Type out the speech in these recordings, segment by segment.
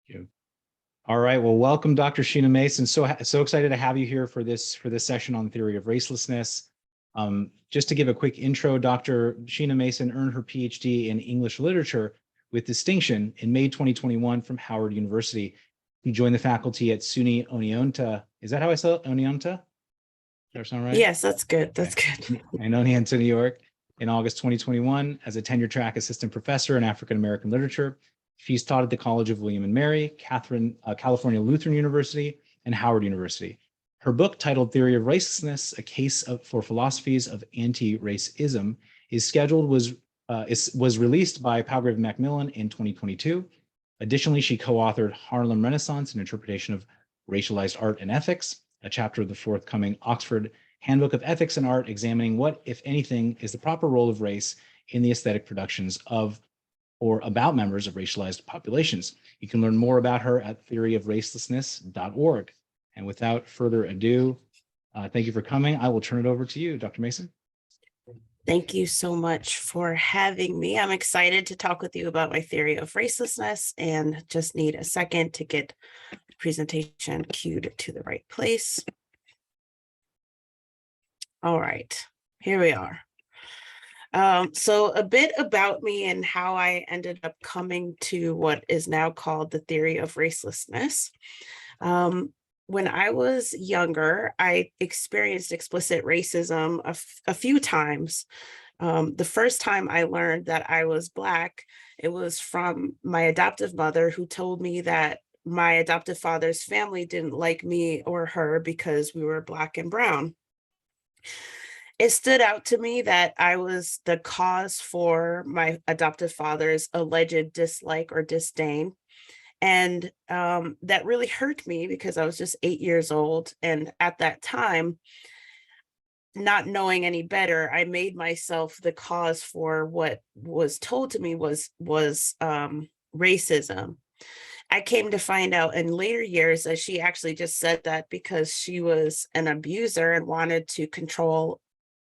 you. All right. Well, welcome, Dr. Sheena Mason. So excited to have you here for this session on the theory of racelessness. Just to give a quick intro, Dr. Sheena Mason earned her PhD in English literature with distinction in May 2021 from Howard University. He joined the faculty at SUNY Oneonta. Is that how I spell it? Oneonta? Does that sound right? Yes, that's good. That's good. In Oneonta, New York, in August 2021 as a tenure track assistant professor in African American literature. She's taught at the College of William and Mary, California Lutheran University, and Howard University. Her book, titled Theory of Racelessness, A Case for Philosophies of Anti-Racism, was released by Palgrave Macmillan in 2022. Additionally, she co-authored Harlem Renaissance, an interpretation of racialized art and ethics, a chapter of the forthcoming Oxford Handbook of Ethics and Art, examining what, if anything, is the proper role of race in the aesthetic productions of or about members of racialized populations. You can learn more about her at theoryofracelessness.org. And without further ado, thank you for coming. I will turn it over to you, Dr. Mason. Thank you so much for having me. I'm excited to talk with you about my theory of racelessness, and just need a second to get the presentation queued to the right place. All right, here we are. So a bit about me and how I ended up coming to what is now called the theory of racelessness. When I was younger, I experienced explicit racism a few times. The first time I learned that I was Black, it was from my adoptive mother, who told me that my adoptive father's family didn't like me or her because we were Black and brown. It stood out to me that I was the cause for my adoptive father's alleged dislike or disdain. And that really hurt me because I was just 8 years old. And at that time, not knowing any better, I made myself the cause for what was told to me was racism. I came to find out in later years that she actually just said that because she was an abuser and wanted to control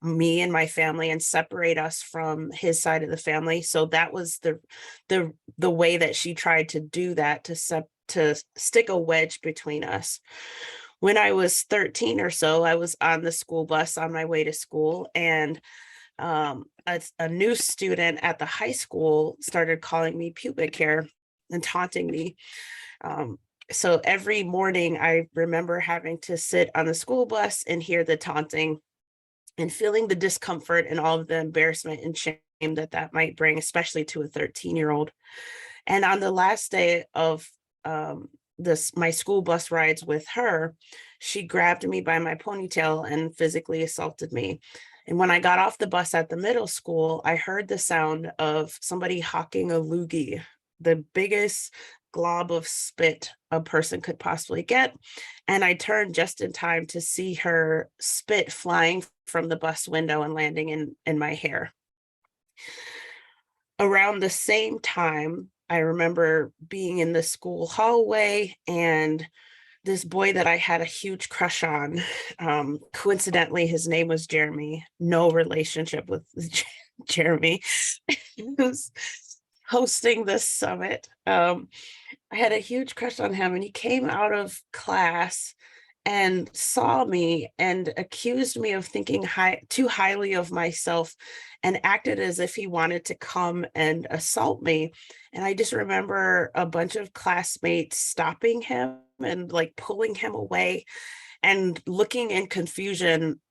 me and my family and separate us from his side of the family. So that was the way that she tried to do that, to stick a wedge between us. When I was 13 or so, I was on the school bus on my way to school, and a new student at the high school started calling me pubic hair and taunting me. So every morning I remember having to sit on the school bus and hear the taunting and feeling the discomfort and all of the embarrassment and shame that might bring, especially to a 13-year-old. And on the last day of my school bus rides with her, she grabbed me by my ponytail and physically assaulted me. And when I got off the bus at the middle school, I heard the sound of somebody hawking a loogie, the biggest glob of spit a person could possibly get. And I turned just in time to see her spit flying from the bus window and landing in my hair. Around the same time, I remember being in the school hallway, and this boy that I had a huge crush on, coincidentally, his name was Jeremy, no relationship with Jeremy, who's hosting this summit. I had a huge crush on him, and he came out of class and saw me and accused me of thinking too highly of myself, and acted as if he wanted to come and assault me. And I just remember a bunch of classmates stopping him and like pulling him away and looking in confusion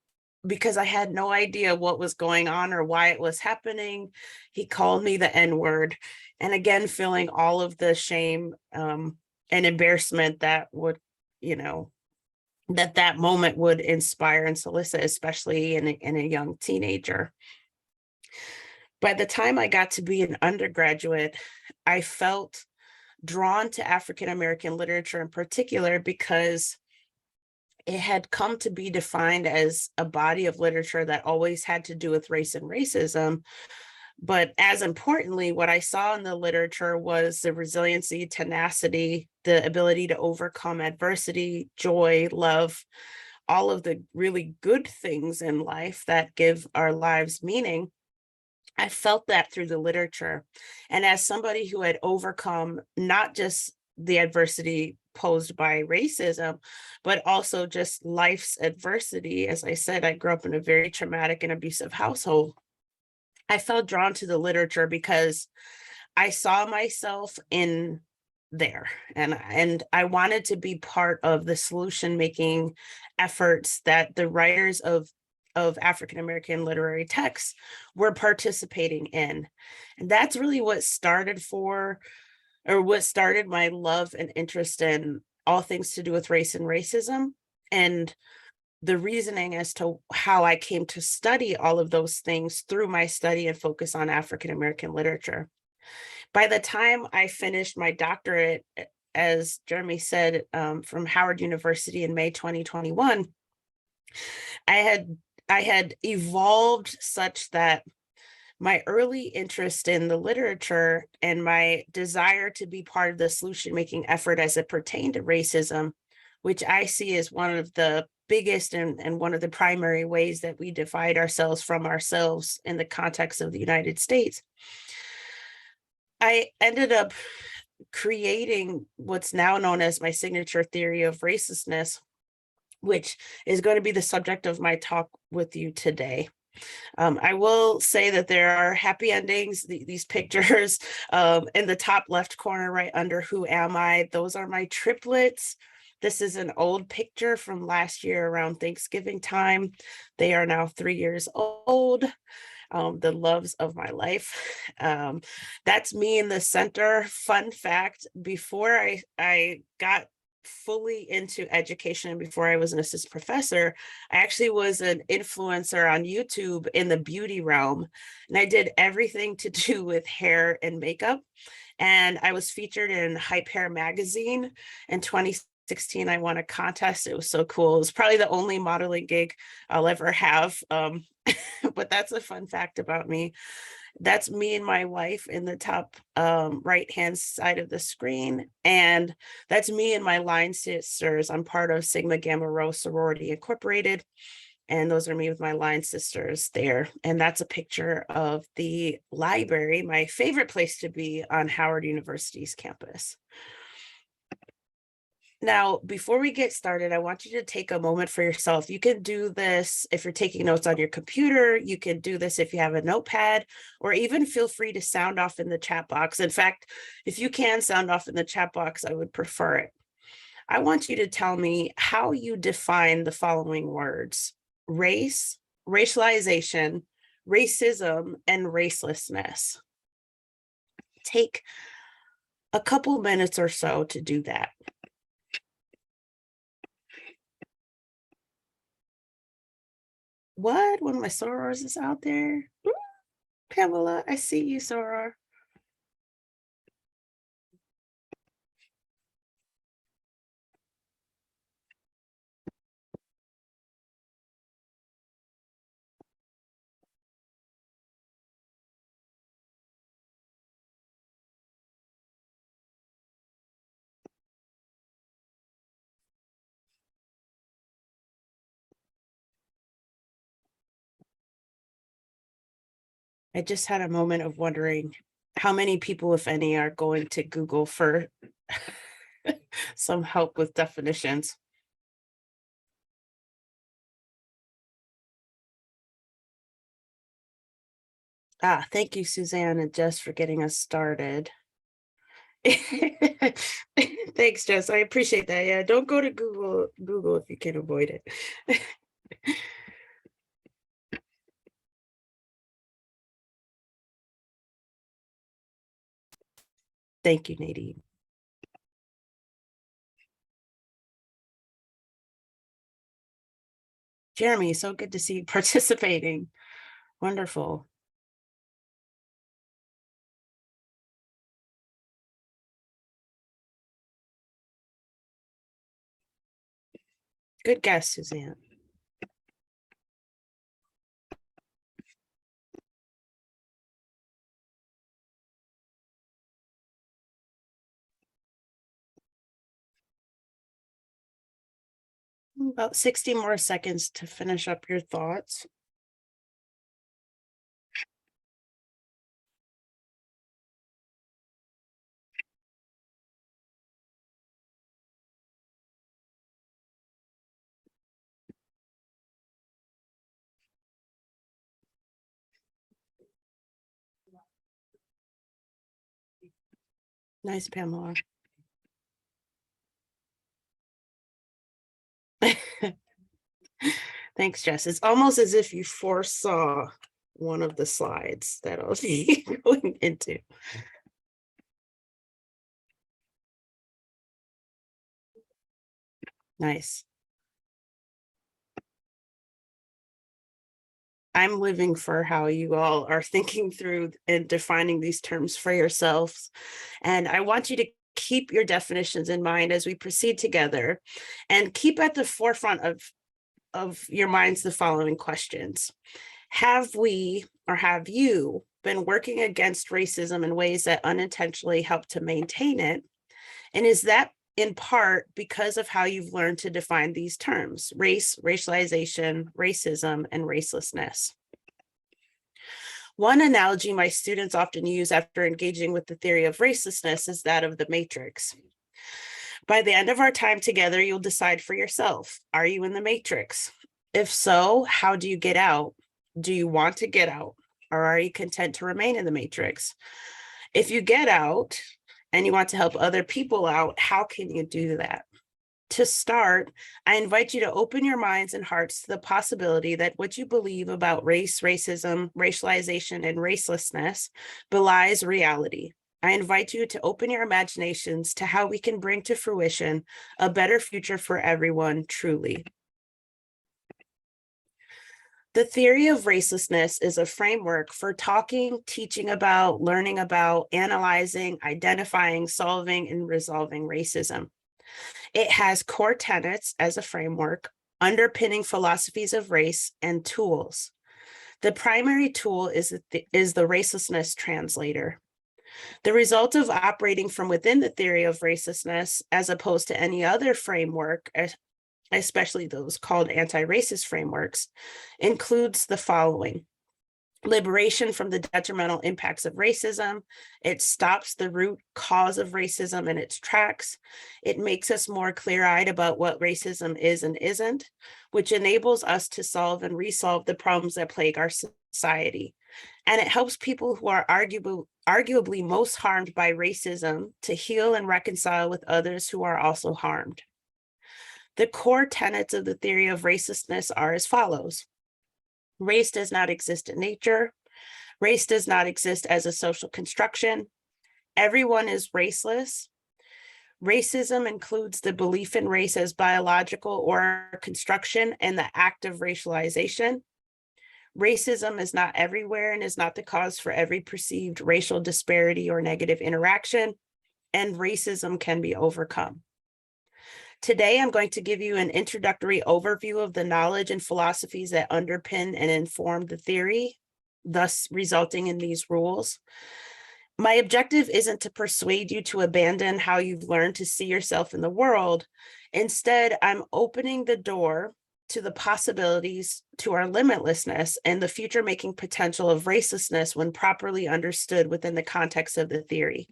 because I had no idea what was going on or why it was happening. He called me the N-word, and again, feeling all of the shame and embarrassment that would, that moment would inspire and solicit, especially in a young teenager. By the time I got to be an undergraduate, I felt drawn to African American literature in particular because it had come to be defined as a body of literature that always had to do with race and racism. But as importantly, what I saw in the literature was the resiliency, tenacity, the ability to overcome adversity, joy, love, all of the really good things in life that give our lives meaning. I felt that through the literature. And as somebody who had overcome not just the adversity posed by racism, but also just life's adversity. As I said, I grew up in a very traumatic and abusive household. I felt drawn to the literature because I saw myself in there, and I wanted to be part of the solution making efforts that the writers of African American literary texts were participating in. And that's really what started my love and interest in all things to do with race and racism, and the reasoning as to how I came to study all of those things through my study and focus on African American literature. By the time I finished my doctorate, as Jeremy said, from Howard University in May 2021, I had evolved such that my early interest in the literature and my desire to be part of the solution making effort as it pertained to racism, which I see as one of the biggest and one of the primary ways that we divide ourselves from ourselves in the context of the United States, I ended up creating what's now known as my signature theory of racelessness, which is going to be the subject of my talk with you today. I will say that there are happy endings. These pictures in the top left corner, right under "Who am I?" Those are my triplets. This is an old picture from last year around Thanksgiving time. They are now 3 years old. The loves of my life. That's me in the center. Fun fact, before I got fully into education and before I was an assistant professor, I actually was an influencer on YouTube in the beauty realm. And I did everything to do with hair and makeup. And I was featured in Hype Hair magazine in 2016. I won a contest. It was so cool. It was probably the only modeling gig I'll ever have. But that's a fun fact about me. That's me and my wife in the top right hand side of the screen. And that's me and my line sisters. I'm part of Sigma Gamma Rho Sorority Incorporated. And those are me with my line sisters there. And that's a picture of the library, my favorite place to be on Howard University's campus. Now, before we get started, I want you to take a moment for yourself. You can do this if you're taking notes on your computer. You can do this if you have a notepad, or even feel free to sound off in the chat box. In fact, if you can sound off in the chat box, I would prefer it. I want you to tell me how you define the following words: race, racialization, racism, and racelessness. Take a couple minutes or so to do that. What? One of my sorors is out there. Ooh, Pamela, I see you, soror. I just had a moment of wondering how many people, if any, are going to Google for some help with definitions. Thank you, Suzanne and Jess, for getting us started. Thanks, Jess. I appreciate that. Yeah, don't go to Google if you can avoid it. Thank you, Nadine. Jeremy, so good to see you participating. Wonderful. Good guess, Suzanne. About 60 more seconds to finish up your thoughts. Nice, Pamela. Thanks, Jess. It's almost as if you foresaw one of the slides that I'll be going into. Nice. I'm living for how you all are thinking through and defining these terms for yourselves. And I want you to keep your definitions in mind as we proceed together, and keep at the forefront of your minds the following questions. Have we, or have you, been working against racism in ways that unintentionally help to maintain it? And is that in part because of how you've learned to define these terms: race, racialization, racism, and racelessness? One analogy my students often use after engaging with the theory of racelessness is that of the matrix. By the end of our time together, you'll decide for yourself: are you in the matrix? If so, how do you get out? Do you want to get out, or are you content to remain in the matrix? If you get out and you want to help other people out, how can you do that? To start, I invite you to open your minds and hearts to the possibility that what you believe about race, racism, racialization, and racelessness belies reality. I invite you to open your imaginations to how we can bring to fruition a better future for everyone, truly. The theory of racelessness is a framework for talking, teaching about, learning about, analyzing, identifying, solving, and resolving racism. It has core tenets as a framework, underpinning philosophies of race, and tools. The primary tool is the racelessness translator. The result of operating from within the theory of racelessness, as opposed to any other framework, especially those called anti-racist frameworks, includes the following: liberation from the detrimental impacts of racism. It stops the root cause of racism in its tracks. It makes us more clear-eyed about what racism is and isn't, which enables us to solve and resolve the problems that plague our society. And it helps people who are arguably most harmed by racism to heal and reconcile with others who are also harmed. The core tenets of the theory of racelessness are as follows: race does not exist in nature. Race does not exist as a social construction. Everyone is raceless. Racism includes the belief in race as biological or construction and the act of racialization. Racism is not everywhere and is not the cause for every perceived racial disparity or negative interaction, and racism can be overcome. Today, I'm going to give you an introductory overview of the knowledge and philosophies that underpin and inform the theory, thus resulting in these rules. My objective isn't to persuade you to abandon how you've learned to see yourself in the world. Instead, I'm opening the door to the possibilities, to our limitlessness, and the future-making potential of racelessness when properly understood within the context of the theory.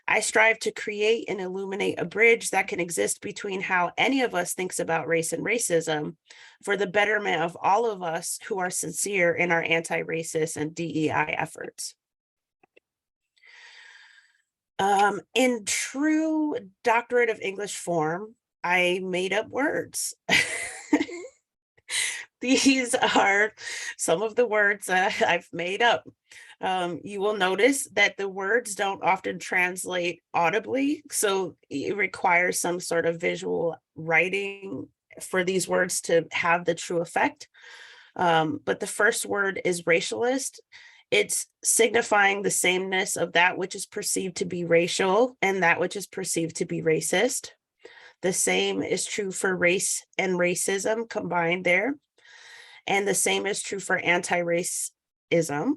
I strive to create and illuminate a bridge that can exist between how any of us thinks about race and racism for the betterment of all of us who are sincere in our anti-racist and DEI efforts. In true doctorate of English form, I made up words. These are some of the words that I've made up. You will notice that the words don't often translate audibly, so it requires some sort of visual writing for these words to have the true effect. But the first word is racialist. It's signifying the sameness of that which is perceived to be racial and that which is perceived to be racist. The same is true for race and racism combined there. And the same is true for anti-racism.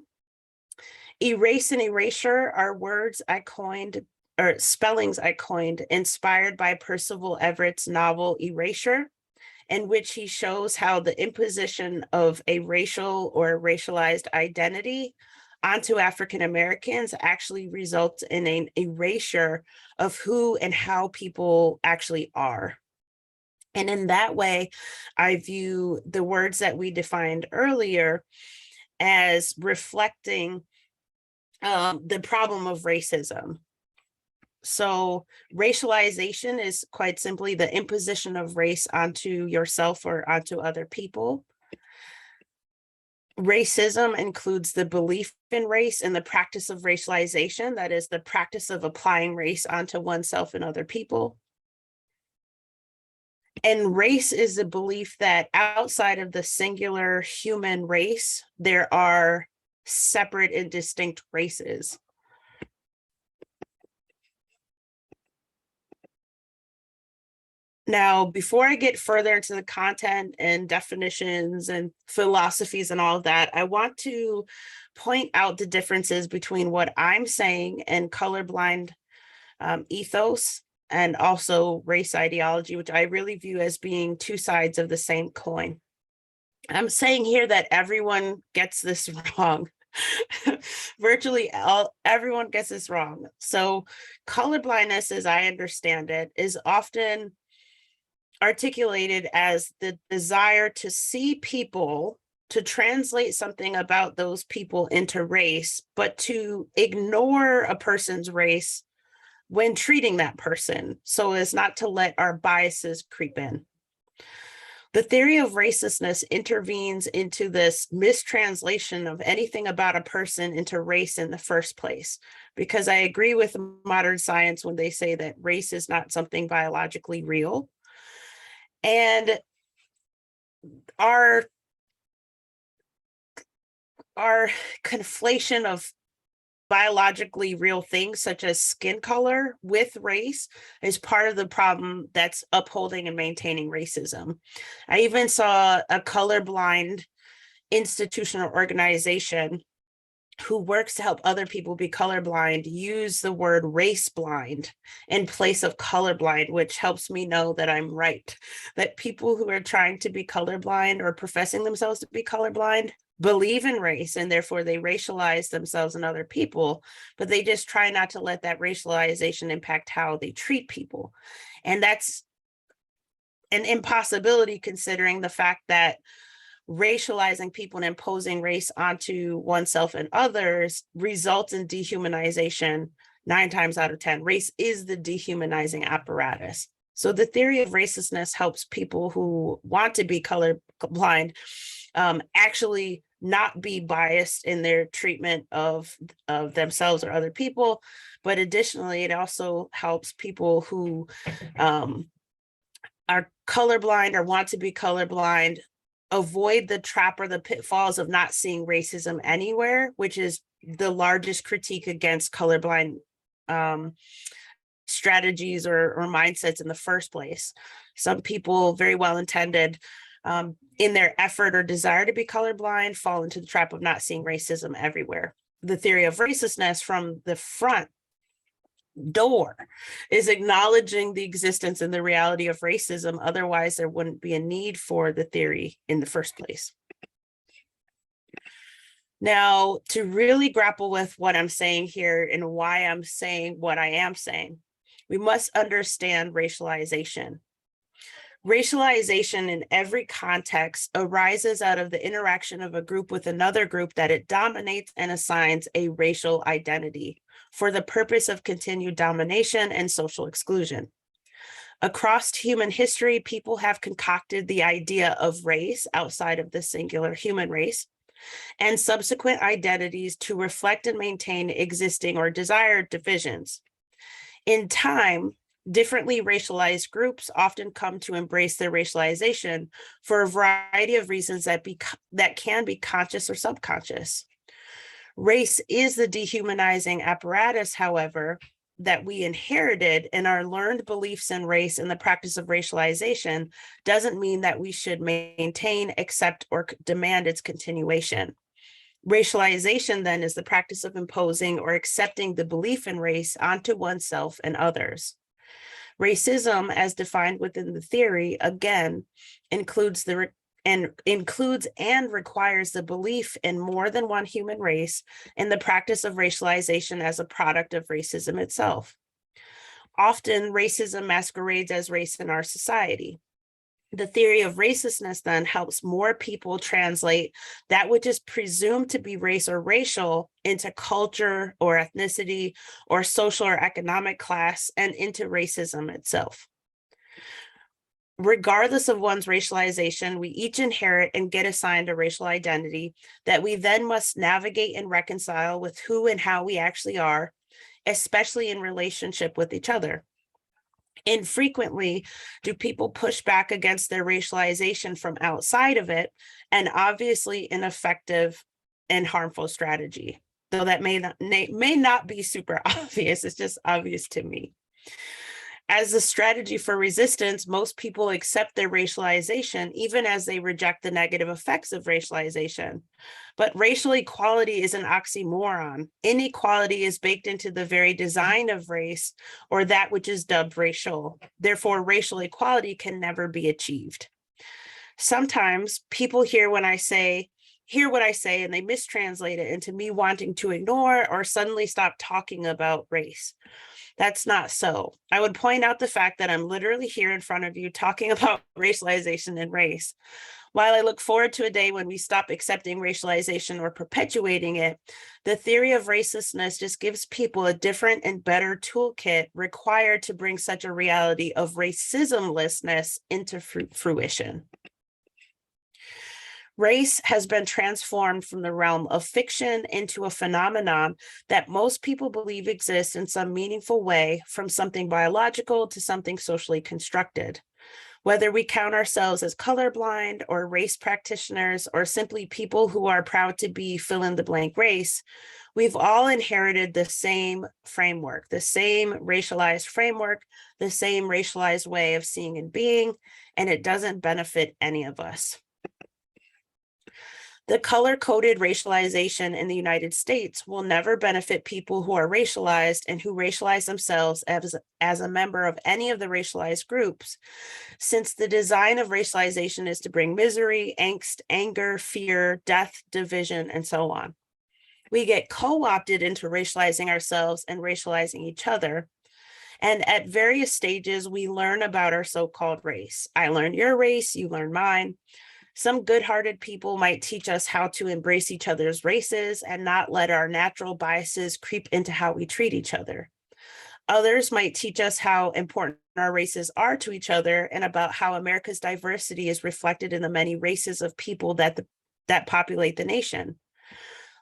Erase and erasure are words I coined, or spellings I coined, inspired by Percival Everett's novel Erasure, in which he shows how the imposition of a racial or racialized identity onto African Americans actually results in an erasure of who and how people actually are. And in that way, I view the words that we defined earlier as reflecting the problem of racism. So racialization is quite simply the imposition of race onto yourself or onto other people. Racism includes the belief in race and the practice of racialization, that is the practice of applying race onto oneself and other people. And race is the belief that outside of the singular human race, there are separate and distinct races. Now, before I get further into the content and definitions and philosophies and all of that, I want to point out the differences between what I'm saying and colorblind ethos and also race ideology, which I really view as being two sides of the same coin. I'm saying here that everyone gets this wrong. Virtually everyone gets this wrong. So colorblindness, as I understand it, is often articulated as the desire to see people, to translate something about those people into race, but to ignore a person's race when treating that person, so as not to let our biases creep in. The theory of racelessness intervenes into this mistranslation of anything about a person into race in the first place, because I agree with modern science when they say that race is not something biologically real. And our conflation of biologically real things such as skin color with race is part of the problem that's upholding and maintaining racism. I even saw a colorblind institution or organization who works to help other people be colorblind use the word race blind in place of colorblind, which helps me know that I'm right, that people who are trying to be colorblind or professing themselves to be colorblind believe in race, and therefore they racialize themselves and other people, but they just try not to let that racialization impact how they treat people. And that's an impossibility considering the fact that racializing people and imposing race onto oneself and others results in dehumanization 9 times out of 10. Race is the dehumanizing apparatus. So the theory of racelessness helps people who want to be colorblind actually not be biased in their treatment of themselves or other people. But additionally, it also helps people who are colorblind or want to be colorblind avoid the trap or the pitfalls of not seeing racism anywhere, which is the largest critique against colorblind strategies or mindsets in the first place. Some people, very well intended, in their effort or desire to be colorblind, fall into the trap of not seeing racism everywhere. The theory of racelessness from the front door is acknowledging the existence and the reality of racism. Otherwise, there wouldn't be a need for the theory in the first place. Now, to really grapple with what I'm saying here and why I'm saying what I am saying, we must understand racialization. Racialization in every context arises out of the interaction of a group with another group that it dominates and assigns a racial identity for the purpose of continued domination and social exclusion. Across human history, people have concocted the idea of race outside of the singular human race and subsequent identities to reflect and maintain existing or desired divisions. In time, differently racialized groups often come to embrace their racialization for a variety of reasons that can be conscious or subconscious. Race is the dehumanizing apparatus, however, that we inherited, and our learned beliefs in race and the practice of racialization doesn't mean that we should maintain, accept, or demand its continuation. Racialization, then, is the practice of imposing or accepting the belief in race onto oneself and others. Racism, as defined within the theory, again, includes and requires the belief in more than one human race and the practice of racialization as a product of racism itself. Often, racism masquerades as race in our society. The theory of racelessness then helps more people translate that which is presumed to be race or racial into culture or ethnicity or social or economic class and into racism itself. Regardless of one's racialization, we each inherit and get assigned a racial identity that we then must navigate and reconcile with who and how we actually are, especially in relationship with each other. Infrequently do people push back against their racialization from outside of it, an obviously ineffective and harmful strategy. Though that may not be super obvious, it's just obvious to me. As a strategy for resistance, most people accept their racialization, even as they reject the negative effects of racialization. But racial equality is an oxymoron. Inequality is baked into the very design of race, or that which is dubbed racial. Therefore, racial equality can never be achieved. Sometimes people hear what I say, and they mistranslate it into me wanting to ignore or suddenly stop talking about race. That's not so. I would point out the fact that I'm literally here in front of you talking about racialization and race. While I look forward to a day when we stop accepting racialization or perpetuating it, the theory of racelessness just gives people a different and better toolkit required to bring such a reality of racismlessness into fruition. Race has been transformed from the realm of fiction into a phenomenon that most people believe exists in some meaningful way, from something biological to something socially constructed. Whether we count ourselves as colorblind or race practitioners or simply people who are proud to be fill in the blank race, we've all inherited the same framework, the same racialized framework, the same racialized way of seeing and being, and it doesn't benefit any of us. The color-coded racialization in the United States will never benefit people who are racialized and who racialize themselves as a member of any of the racialized groups, since the design of racialization is to bring misery, angst, anger, fear, death, division, and so on. We get co-opted into racializing ourselves and racializing each other. And at various stages, we learn about our so-called race. I learn your race, you learn mine. Some good-hearted people might teach us how to embrace each other's races and not let our natural biases creep into how we treat each other. Others might teach us how important our races are to each other and about how America's diversity is reflected in the many races of people that populate the nation.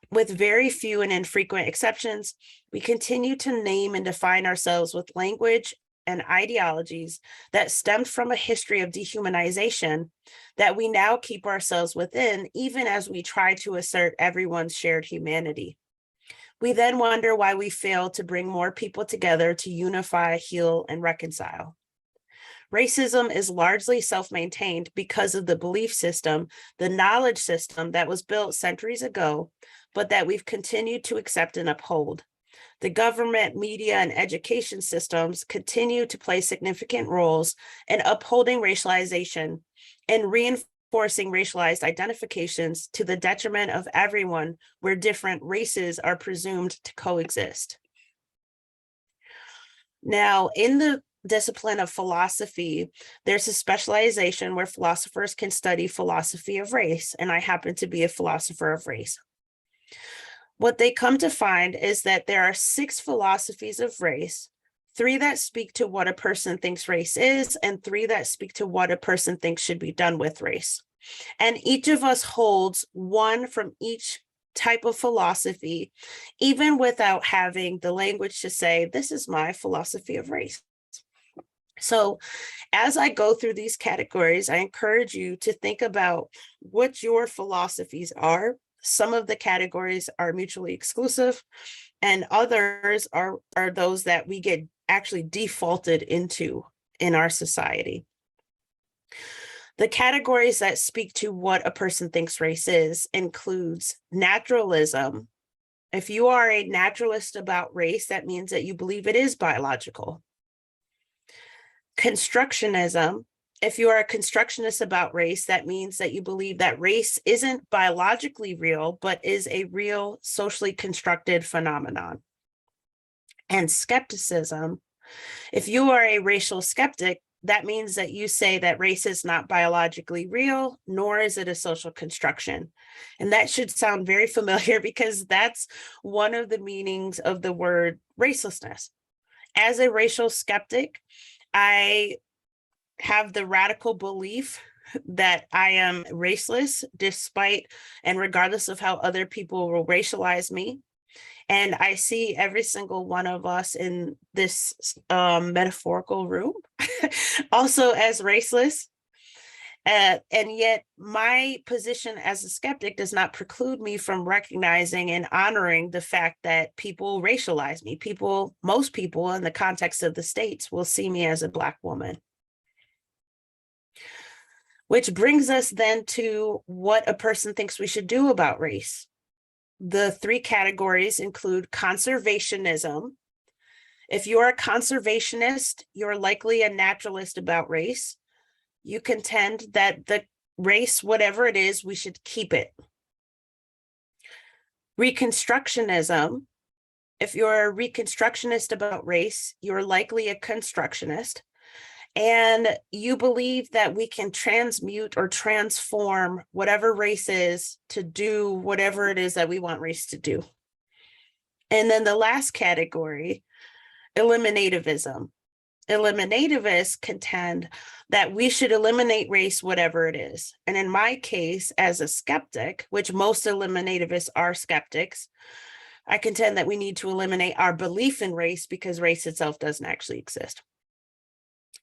With very few and infrequent exceptions, we continue to name and define ourselves with language and ideologies that stemmed from a history of dehumanization that we now keep ourselves within, even as we try to assert everyone's shared humanity. We then wonder why we fail to bring more people together to unify, heal, and reconcile. Racism is largely self-maintained because of the belief system, the knowledge system that was built centuries ago, but that we've continued to accept and uphold. The government, media, and education systems continue to play significant roles in upholding racialization and reinforcing racialized identifications to the detriment of everyone, where different races are presumed to coexist. Now, in the discipline of philosophy, there's a specialization where philosophers can study philosophy of race, and I happen to be a philosopher of race. What they come to find is that there are 6 philosophies of race, 3 that speak to what a person thinks race is, and 3 that speak to what a person thinks should be done with race. And each of us holds one from each type of philosophy, even without having the language to say, this is my philosophy of race. So as I go through these categories, I encourage you to think about what your philosophies are. Some of the categories are mutually exclusive, and others are those that we get actually defaulted into in our society. The categories that speak to what a person thinks race is includes naturalism. If you are a naturalist about race, that means that you believe it is biological. Constructionism. If you are a constructionist about race, that means that you believe that race isn't biologically real, but is a real socially constructed phenomenon. And skepticism. If you are a racial skeptic, that means that you say that race is not biologically real, nor is it a social construction. And that should sound very familiar because that's one of the meanings of the word racelessness. As a racial skeptic, I have the radical belief that I am raceless despite and regardless of how other people will racialize me. And I see every single one of us in this metaphorical room also as raceless. And yet my position as a skeptic does not preclude me from recognizing and honoring the fact that people racialize me. Most people in the context of the states will see me as a Black woman. Which brings us then to what a person thinks we should do about race. The three categories include conservationism. If you're a conservationist, you're likely a naturalist about race. You contend that the race, whatever it is, we should keep it. Reconstructionism. If you're a reconstructionist about race, you're likely a constructionist. And you believe that we can transmute or transform whatever race is to do whatever it is that we want race to do. And then the last category, eliminativism. Eliminativists contend that we should eliminate race, whatever it is. And in my case, as a skeptic, which most eliminativists are skeptics, I contend that we need to eliminate our belief in race because race itself doesn't actually exist.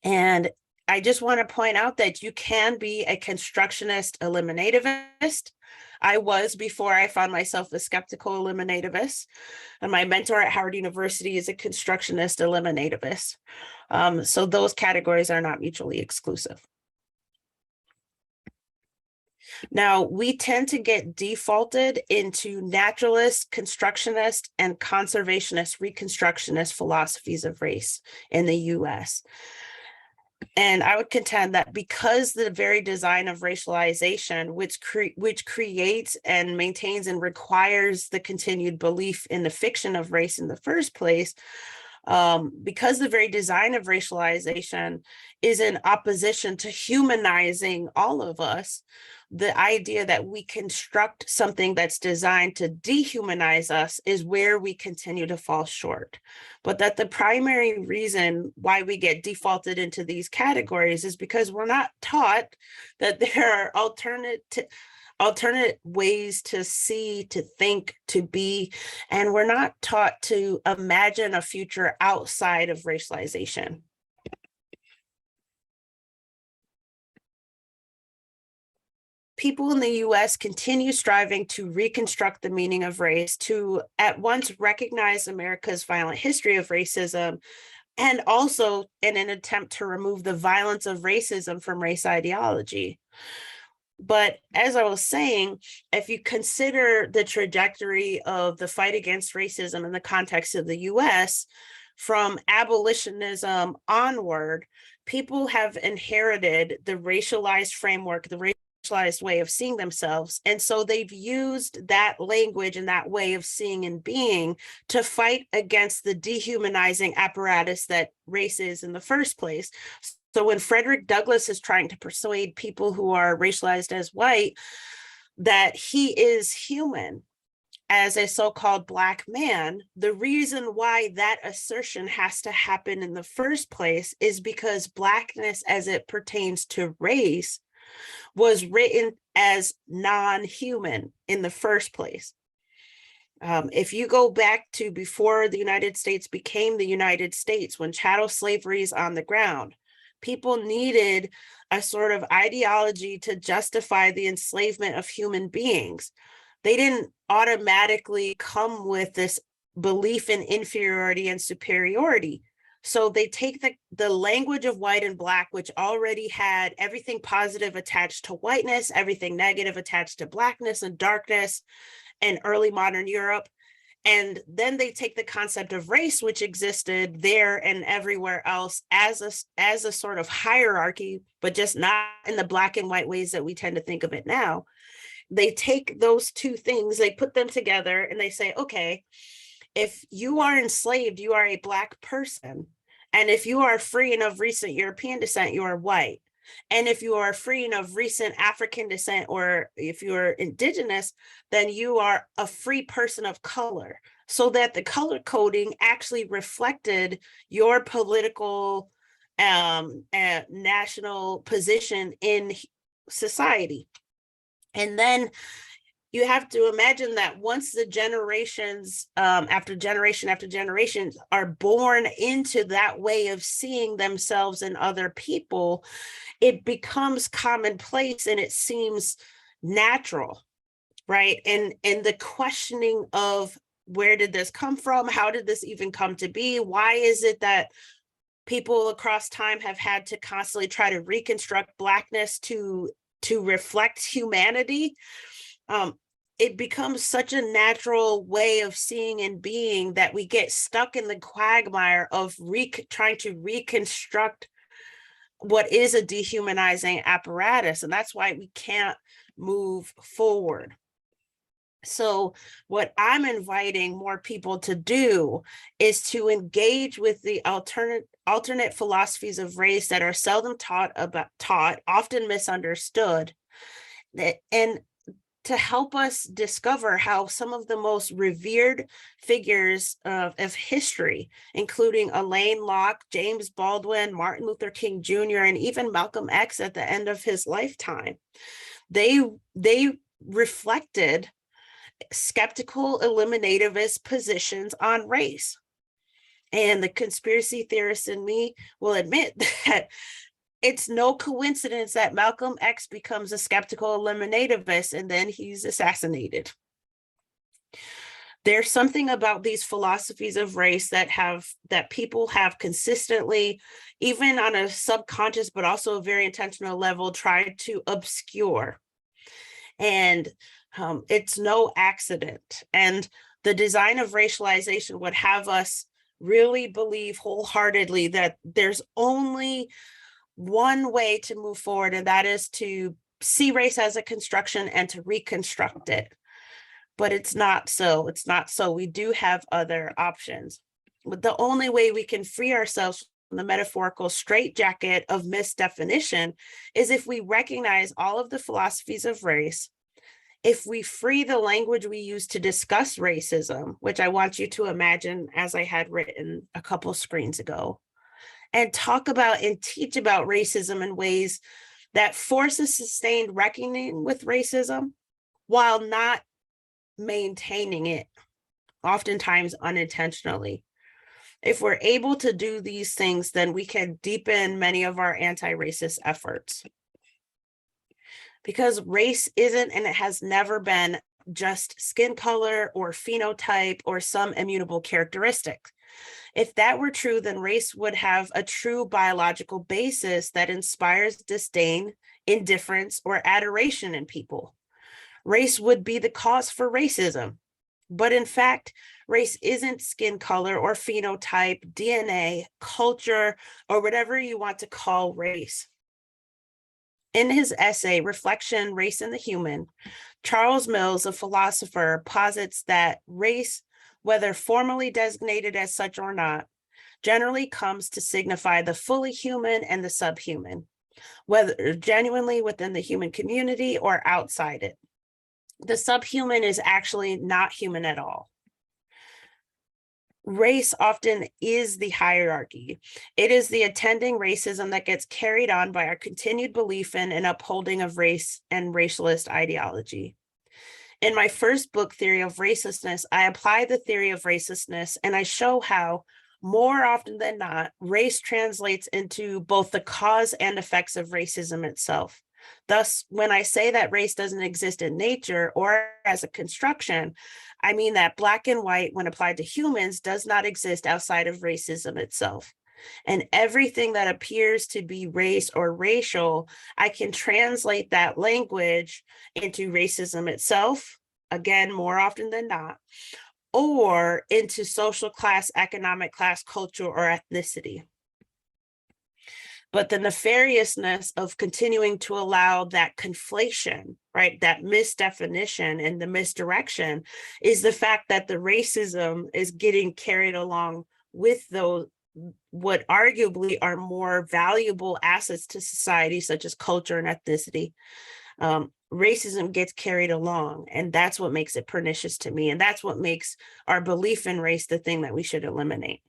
And I just want to point out that you can be a constructionist eliminativist. I was before I found myself a skeptical eliminativist. And my mentor at Howard University is a constructionist eliminativist. So those categories are not mutually exclusive. Now, we tend to get defaulted into naturalist, constructionist, and conservationist, reconstructionist philosophies of race in the US. And I would contend that because the very design of racialization, which creates and maintains and requires the continued belief in the fiction of race in the first place, because the very design of racialization is in opposition to humanizing all of us, the idea that we construct something that's designed to dehumanize us is where we continue to fall short. But that the primary reason why we get defaulted into these categories is because we're not taught that there are alternate ways to see, to think, to be, and we're not taught to imagine a future outside of racialization. People in the US continue striving to reconstruct the meaning of race, to at once recognize America's violent history of racism, and also in an attempt to remove the violence of racism from race ideology. But as I was saying, if you consider the trajectory of the fight against racism in the context of the US, from abolitionism onward, people have inherited the racialized framework, the racialized way of seeing themselves. And so they've used that language and that way of seeing and being to fight against the dehumanizing apparatus that race is in the first place. So when Frederick Douglass is trying to persuade people who are racialized as white that he is human as a so-called Black man, the reason why that assertion has to happen in the first place is because Blackness as it pertains to race was written as non-human in the first place. If you go back to before the United States became the United States, when chattel slavery is on the ground, people needed a sort of ideology to justify the enslavement of human beings. They didn't automatically come with this belief in inferiority and superiority. So they take the language of white and Black, which already had everything positive attached to whiteness, everything negative attached to Blackness and darkness in early modern Europe. And then they take the concept of race, which existed there and everywhere else as a sort of hierarchy, but just not in the Black and white ways that we tend to think of it now. They take those two things, they put them together and they say, okay, if you are enslaved, you are a Black person. And if you are free and of recent European descent, you are white. And if you are free and of recent African descent, or if you are indigenous, then you are a free person of color. So that the color coding actually reflected your political national position in society. And then you have to imagine that once the generations after generation are born into that way of seeing themselves and other people, it becomes commonplace and it seems natural, right? And the questioning of, where did this come from? How did this even come to be? Why is it that people across time have had to constantly try to reconstruct Blackness to reflect humanity? It becomes such a natural way of seeing and being that we get stuck in the quagmire of trying to reconstruct what is a dehumanizing apparatus. And that's why we can't move forward. So what I'm inviting more people to do is to engage with the alternate philosophies of race that are seldom taught, often misunderstood, and to help us discover how some of the most revered figures of history, including Elaine Locke, James Baldwin, Martin Luther King Jr., and even Malcolm X at the end of his lifetime, they reflected skeptical eliminativist positions on race. And the conspiracy theorist in me will admit that it's no coincidence that Malcolm X becomes a skeptical eliminativist and then he's assassinated. There's something about these philosophies of race that people have consistently, even on a subconscious but also a very intentional level, tried to obscure. And it's no accident. And the design of racialization would have us really believe wholeheartedly that there's only one way to move forward, and that is to see race as a construction and to reconstruct it. But it's not so. It's not so. We do have other options. But the only way we can free ourselves from the metaphorical straitjacket of misdefinition is if we recognize all of the philosophies of race, if we free the language we use to discuss racism, which I want you to imagine as I had written a couple screens ago, and talk about and teach about racism in ways that force a sustained reckoning with racism while not maintaining it, oftentimes unintentionally. If we're able to do these things, then we can deepen many of our anti-racist efforts. Because race isn't, and it has never been, just skin color or phenotype or some immutable characteristic. If that were true, then race would have a true biological basis that inspires disdain, indifference, or adoration in people. Race would be the cause for racism. But in fact, race isn't skin color or phenotype, DNA, culture, or whatever you want to call race. In his essay, Reflection, Race and the Human, Charles Mills, a philosopher, posits that race, whether formally designated as such or not, generally comes to signify the fully human and the subhuman, whether genuinely within the human community or outside it. The subhuman is actually not human at all. Race often is the hierarchy. It is the attending racism that gets carried on by our continued belief in and upholding of race and racialist ideology. In my first book, Theory of Racelessness, I apply the theory of racelessness, and I show how, more often than not, race translates into both the cause and effects of racism itself. Thus, when I say that race doesn't exist in nature or as a construction, I mean that Black and white, when applied to humans, does not exist outside of racism itself. And everything that appears to be race or racial, I can translate that language into racism itself, again, more often than not, or into social class, economic class, culture, or ethnicity. But the nefariousness of continuing to allow that conflation, right, that misdefinition and the misdirection is the fact that the racism is getting carried along with what arguably are more valuable assets to society, such as culture and ethnicity, racism gets carried along. And that's what makes it pernicious to me. And that's what makes our belief in race the thing that we should eliminate.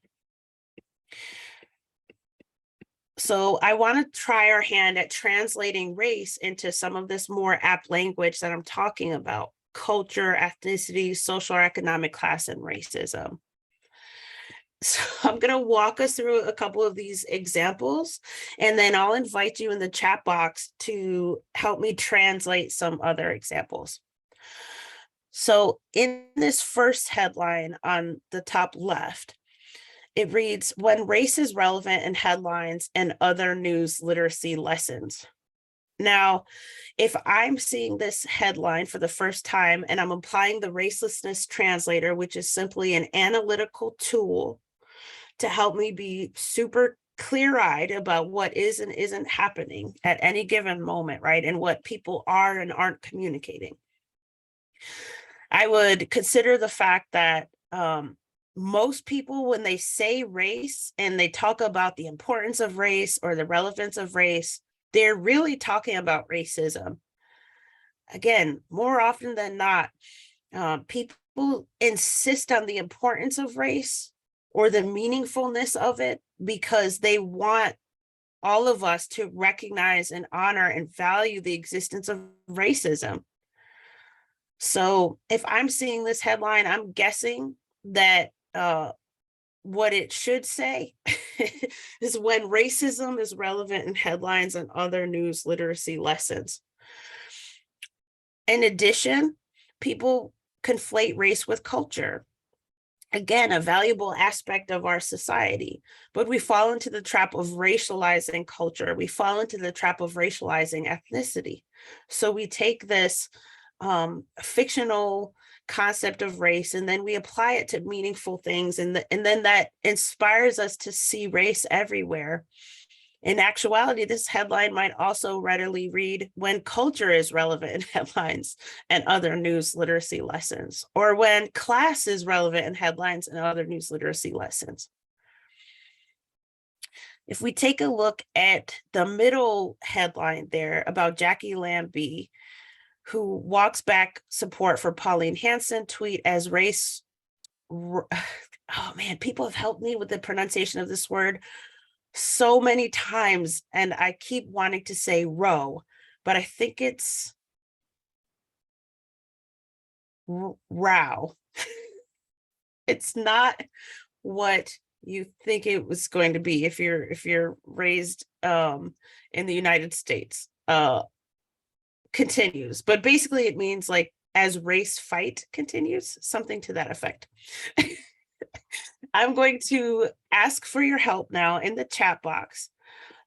So I want to try our hand at translating race into some of this more apt language that I'm talking about: culture, ethnicity, social or economic class, and racism. So I'm going to walk us through a couple of these examples, and then I'll invite you in the chat box to help me translate some other examples. So in this first headline on the top left, it reads, "When race is relevant in headlines and other news literacy lessons." Now, if I'm seeing this headline for the first time and I'm applying the Racelessness translator, which is simply an analytical tool to help me be super clear-eyed about what is and isn't happening at any given moment, right? And what people are and aren't communicating, I would consider the fact that most people, when they say race and they talk about the importance of race or the relevance of race, they're really talking about racism. Again, more often than not, people insist on the importance of race or the meaningfulness of it because they want all of us to recognize and honor and value the existence of racism. So if I'm seeing this headline, I'm guessing that what it should say is when racism is relevant in headlines and other news literacy lessons. In addition, people conflate race with culture. Again, a valuable aspect of our society, but we fall into the trap of racializing culture. We fall into the trap of racializing ethnicity. So we take this fictional concept of race and then we apply it to meaningful things, and then that inspires us to see race everywhere. In actuality, this headline might also readily read, "When culture is relevant in headlines and other news literacy lessons," or "When class is relevant in headlines and other news literacy lessons." If we take a look at the middle headline there about Jackie Lambie, who walks back support for Pauline Hanson tweet as race, oh man, people have helped me with the pronunciation of this word so many times, and I keep wanting to say row, but I think it's row. It's not what you think it was going to be if you're raised in the United States. Continues, but basically it means like as race fight continues, something to that effect. I'm going to ask for your help now in the chat box.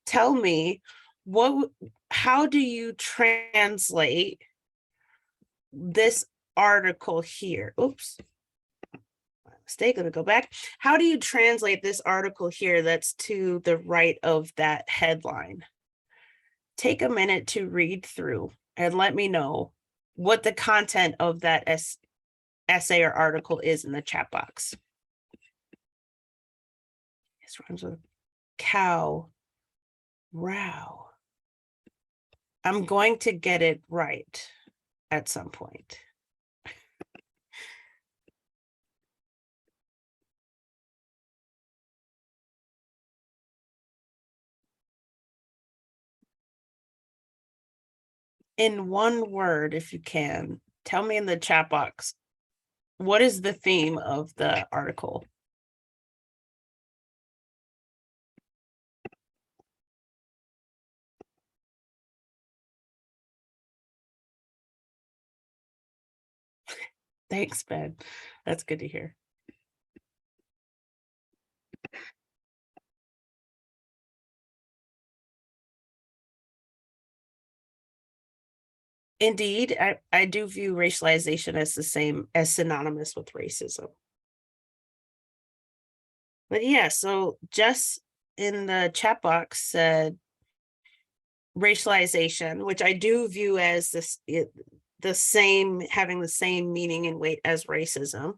Tell me, how do you translate this article here? Oops, mistake, let me go back. How do you translate this article here that's to the right of that headline? Take a minute to read through and let me know what the content of that essay or article is in the chat box. This rhymes with cow, row. I'm going to get it right at some point. In one word, if you can, tell me in the chat box, what is the theme of the article? Thanks, Ben. That's good to hear. Indeed, I do view racialization as the same, as synonymous with racism. But yeah, so Jess in the chat box said racialization, which I do view as the same, having the same meaning and weight as racism.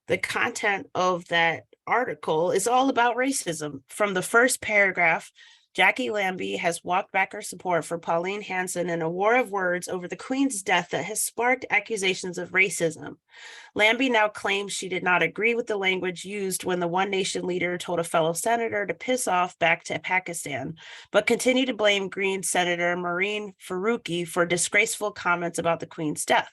The content of that article is all about racism. From the first paragraph, Jackie Lambie has walked back her support for Pauline Hanson in a war of words over the Queen's death that has sparked accusations of racism. Lambie now claims she did not agree with the language used when the One Nation leader told a fellow senator to piss off back to Pakistan, but continued to blame Green Senator Maureen Faruqi for disgraceful comments about the Queen's death.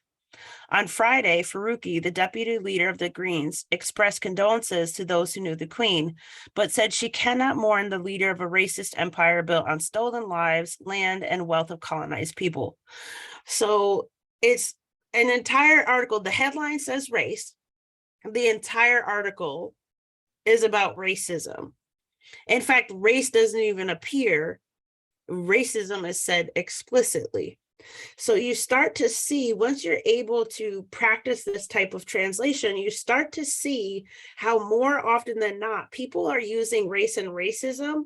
On Friday, Faruqi, the deputy leader of the Greens, expressed condolences to those who knew the Queen, but said she cannot mourn the leader of a racist empire built on stolen lives, land, and wealth of colonized people. So it's an entire article. The headline says race. The entire article is about racism. In fact, race doesn't even appear. Racism is said explicitly. So you start to see, once you're able to practice this type of translation, you start to see how more often than not, people are using race and racism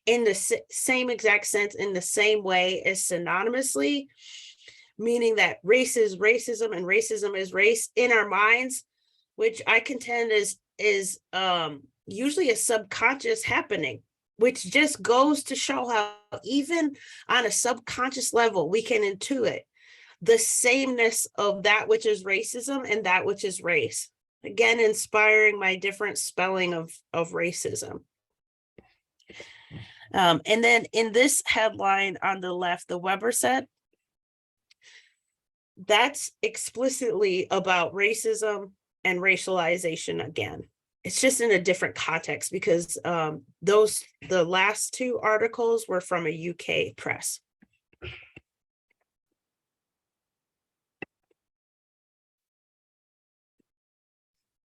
in the same exact sense, in the same way as synonymously, meaning that race is racism and racism is race in our minds, which I contend is usually a subconscious happening, which just goes to show how even on a subconscious level, we can intuit the sameness of that which is racism and that which is race. Again, inspiring my different spelling of racism. And then in this headline on the left, the Weber said, that's explicitly about racism and racialization again. It's just in a different context because the last two articles were from a UK press.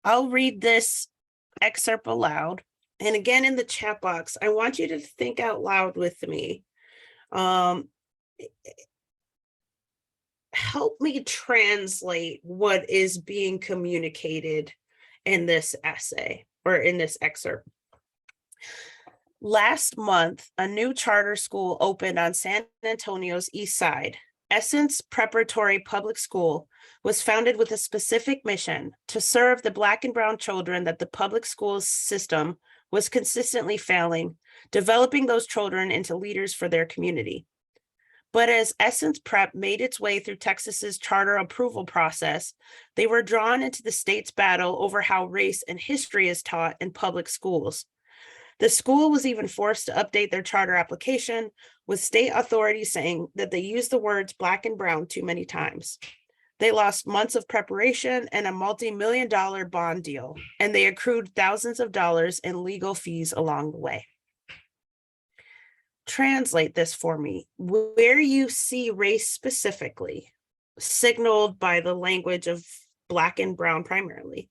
I'll read this excerpt aloud. And again, in the chat box, I want you to think out loud with me. Help me translate what is being communicated in this essay or in this excerpt. Last month, a new charter school opened on San Antonio's east side. Essence Preparatory Public School was founded with a specific mission to serve the Black and Brown children that the public school system was consistently failing, developing those children into leaders for their community. But as Essence Prep made its way through Texas's charter approval process, they were drawn into the state's battle over how race and history is taught in public schools. The school was even forced to update their charter application, with state authorities saying that they used the words Black and Brown too many times. They lost months of preparation and a multi-million-dollar bond deal, and they accrued thousands of dollars in legal fees along the way. Translate this for me. Where you see race specifically, signaled by the language of Black and Brown primarily,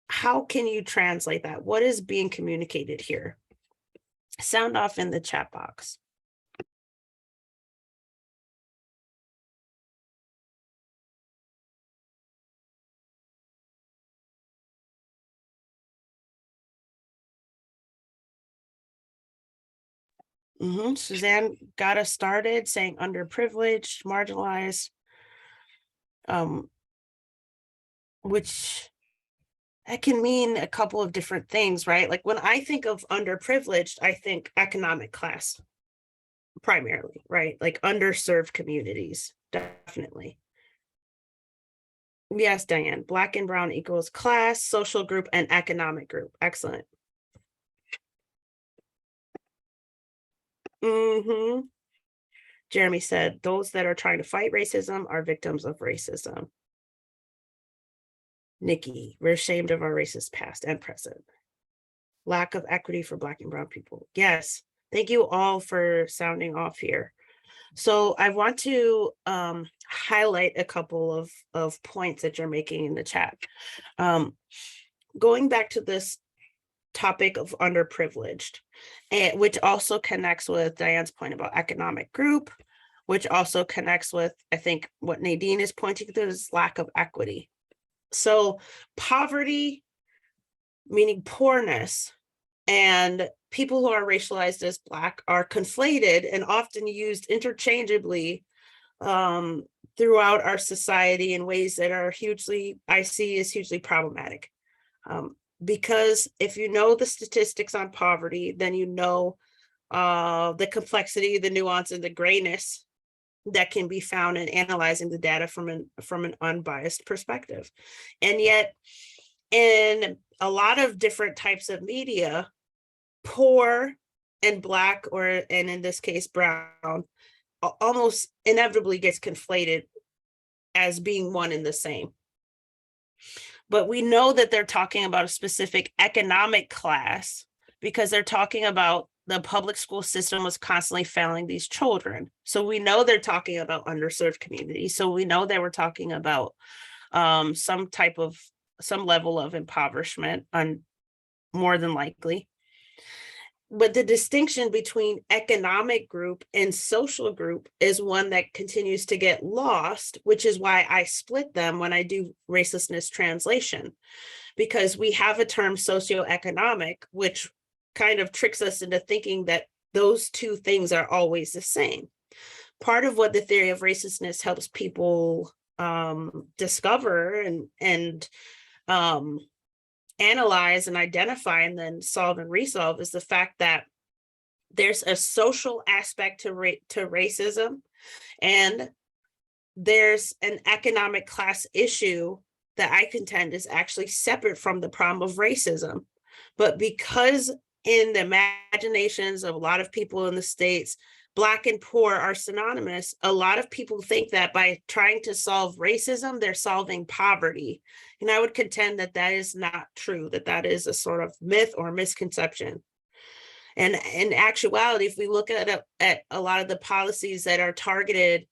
how can you translate that? What is being communicated here? Sound off in the chat box. Suzanne got us started saying underprivileged, marginalized, which that can mean a couple of different things, right? Like when I think of underprivileged, I think economic class primarily, right? Like underserved communities, definitely. Yes, Diane, Black and Brown equals class, social group, and economic group. Excellent. Jeremy said, those that are trying to fight racism are victims of racism. Nikki, we're ashamed of our racist past and present. Lack of equity for Black and Brown people. Yes, thank you all for sounding off here. So I want to highlight a couple of points that you're making in the chat. Going back to this topic of underprivileged, which also connects with Diane's point about economic group, which also connects with, I think, what Nadine is pointing to is lack of equity. So poverty, meaning poorness, and people who are racialized as Black are conflated and often used interchangeably throughout our society in ways that are hugely, I see as hugely problematic. because if you know the statistics on poverty, then you know the complexity, the nuance, and the grayness that can be found in analyzing the data from an unbiased perspective. And yet, in a lot of different types of media, poor and Black, and in this case, brown, almost inevitably gets conflated as being one and the same. But we know that they're talking about a specific economic class because they're talking about the public school system was constantly failing these children. So we know they're talking about underserved communities. So we know they were talking about some level of impoverishment, more than likely. But the distinction between economic group and social group is one that continues to get lost, which is why I split them when I do racelessness translation, because we have a term socioeconomic, which kind of tricks us into thinking that those two things are always the same. Part of what the theory of racelessness helps people discover and analyze and identify and then solve and resolve is the fact that there's a social aspect to racism, and there's an economic class issue that I contend is actually separate from the problem of racism. But because in the imaginations of a lot of people in the States, Black and poor are synonymous, a lot of people think that by trying to solve racism, they're solving poverty. And I would contend that that is not true, that is a sort of myth or misconception. And in actuality, if we look at a lot of the policies that are targeted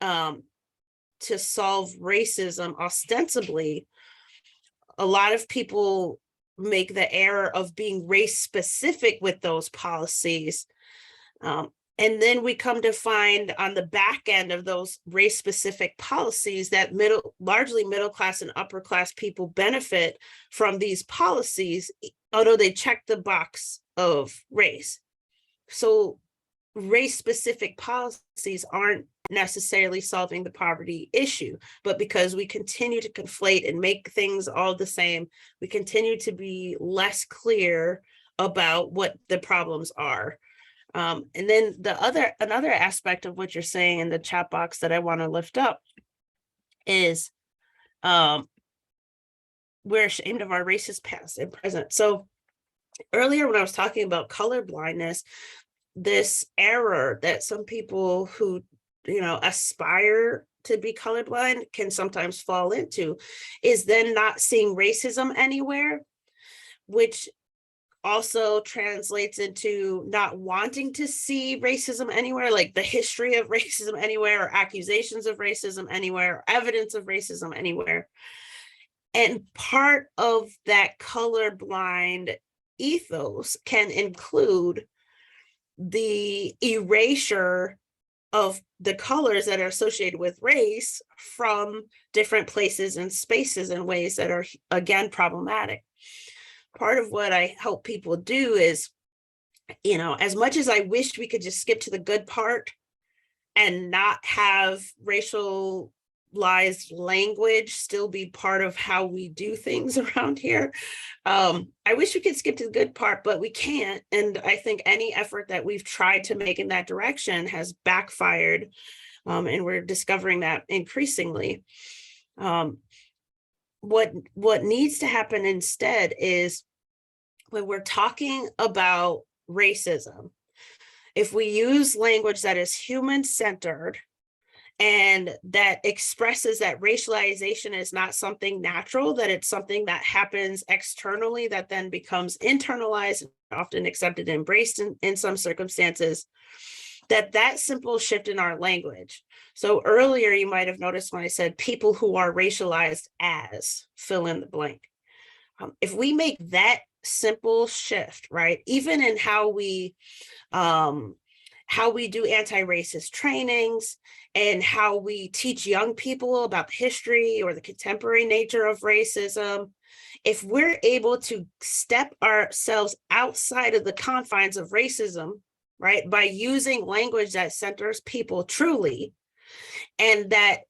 to solve racism ostensibly, a lot of people make the error of being race specific with those policies. And then we come to find on the back end of those race specific policies that largely middle class and upper class people benefit from these policies, although they check the box of race. So race specific policies aren't necessarily solving the poverty issue, but because we continue to conflate and make things all the same, we continue to be less clear about what the problems are. And then another aspect of what you're saying in the chat box that I want to lift up is we're ashamed of our racist past and present. So earlier when I was talking about color blindness, this error that some people who aspire to be colorblind can sometimes fall into is then not seeing racism anywhere, which also translates into not wanting to see racism anywhere, like the history of racism anywhere, or accusations of racism anywhere, or evidence of racism anywhere. And part of that colorblind ethos can include the erasure of the colors that are associated with race from different places and spaces in ways that are, again, problematic. Part of what I help people do is, as much as I wish we could just skip to the good part and not have racialized language still be part of how we do things around here, I wish we could skip to the good part, but we can't. And I think any effort that we've tried to make in that direction has backfired, and we're discovering that increasingly. What needs to happen instead is, when we're talking about racism, if we use language that is human-centered and that expresses that racialization is not something natural, that it's something that happens externally that then becomes internalized, often accepted and embraced in some circumstances, that simple shift in our language. So earlier, you might have noticed when I said people who are racialized as, fill in the blank. If we make that simple shift, right, even in how we do anti-racist trainings and how we teach young people about history or the contemporary nature of racism, if we're able to step ourselves outside of the confines of racism, right, by using language that centers people truly, and that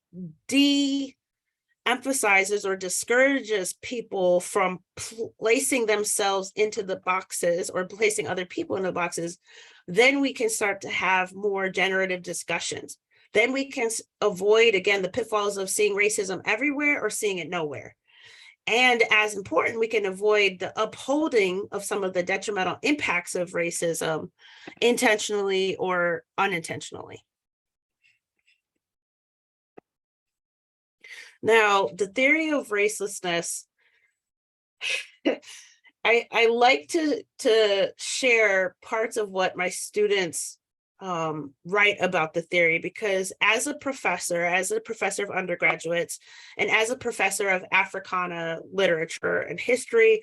emphasizes or discourages people from placing themselves into the boxes or placing other people in the boxes, then we can start to have more generative discussions. Then we can avoid, again, the pitfalls of seeing racism everywhere or seeing it nowhere. And as important, we can avoid the upholding of some of the detrimental impacts of racism intentionally or unintentionally. Now, the theory of racelessness, I like to share parts of what my students write about the theory, because as a professor of undergraduates, and as a professor of Africana literature and history,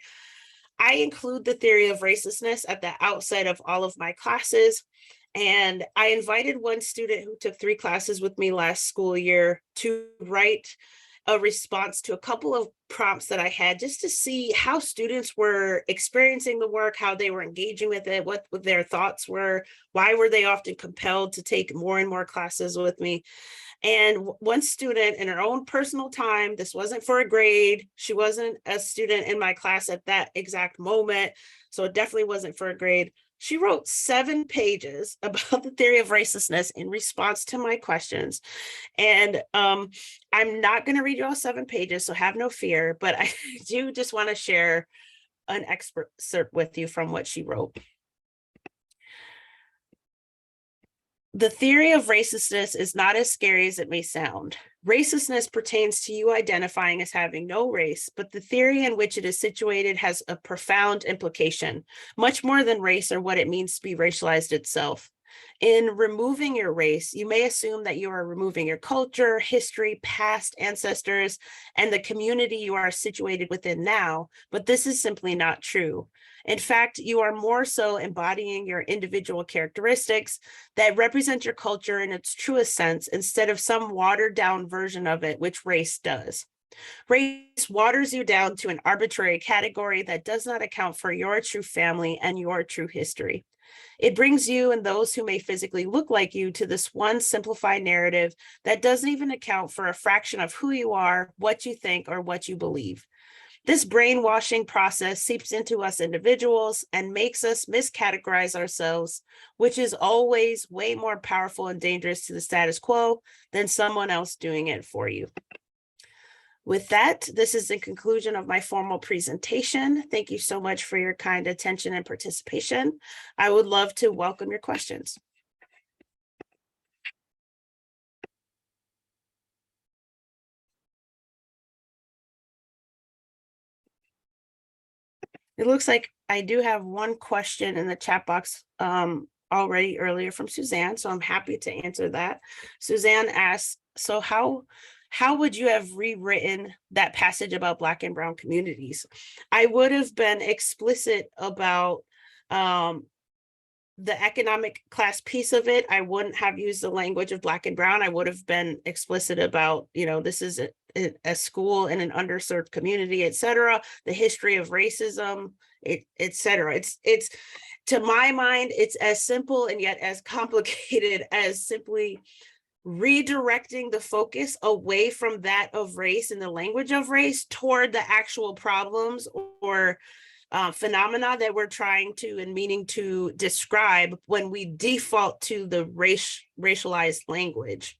I include the theory of racelessness at the outset of all of my classes. And I invited one student who took 3 classes with me last school year to write a response to a couple of prompts that I had, just to see how students were experiencing the work, how they were engaging with it, what their thoughts were, why were they often compelled to take more and more classes with me. And one student, in her own personal time, this wasn't for a grade, she wasn't a student in my class at that exact moment, so it definitely wasn't for a grade. She wrote 7 pages about the theory of racelessness in response to my questions. And I'm not going to read you all 7 pages, so have no fear, but I do just want to share an excerpt with you from what she wrote. The theory of racelessness is not as scary as it may sound. Racelessness pertains to you identifying as having no race, but the theory in which it is situated has a profound implication, much more than race or what it means to be racialized itself. In removing your race, you may assume that you are removing your culture, history, past ancestors, and the community you are situated within now, but this is simply not true. In fact, you are more so embodying your individual characteristics that represent your culture in its truest sense, instead of some watered down version of it, which race does. Race waters you down to an arbitrary category that does not account for your true family and your true history. It brings you and those who may physically look like you to this one simplified narrative that doesn't even account for a fraction of who you are, what you think, or what you believe. This brainwashing process seeps into us individuals and makes us miscategorize ourselves, which is always way more powerful and dangerous to the status quo than someone else doing it for you. With that, this is the conclusion of my formal presentation. Thank you so much for your kind attention and participation. I would love to welcome your questions. It looks like I do have one question in the chat box already earlier from Suzanne, so I'm happy to answer that. Suzanne asks, so how would you have rewritten that passage about Black and Brown communities? I would have been explicit about the economic class piece of it. I wouldn't have used the language of Black and Brown. I would have been explicit about, this is a school in an underserved community, et cetera, the history of racism, et cetera. It's to my mind, it's as simple and yet as complicated as simply redirecting the focus away from that of race and the language of race toward the actual problems or phenomena that we're trying to and meaning to describe when we default to the racialized language.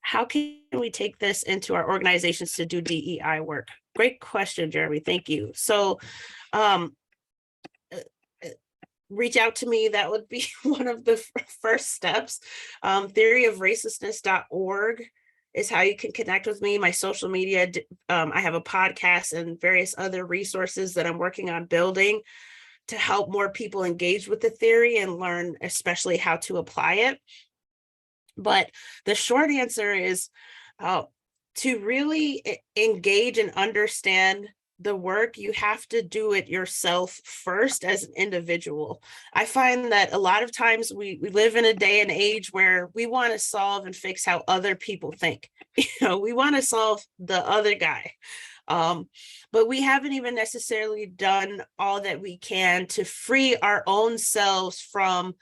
How can we take this into our organizations to do DEI work? Great question, Jeremy. Thank you. So reach out to me. That would be one of the first steps. Theoryofracelessness.org is how you can connect with me. My social media, I have a podcast and various other resources that I'm working on building to help more people engage with the theory and learn especially how to apply it. But the short answer is to really engage and understand the work, you have to do it yourself first as an individual. I find that a lot of times we live in a day and age where we want to solve and fix how other people think. We want to solve the other guy. But we haven't even necessarily done all that we can to free our own selves from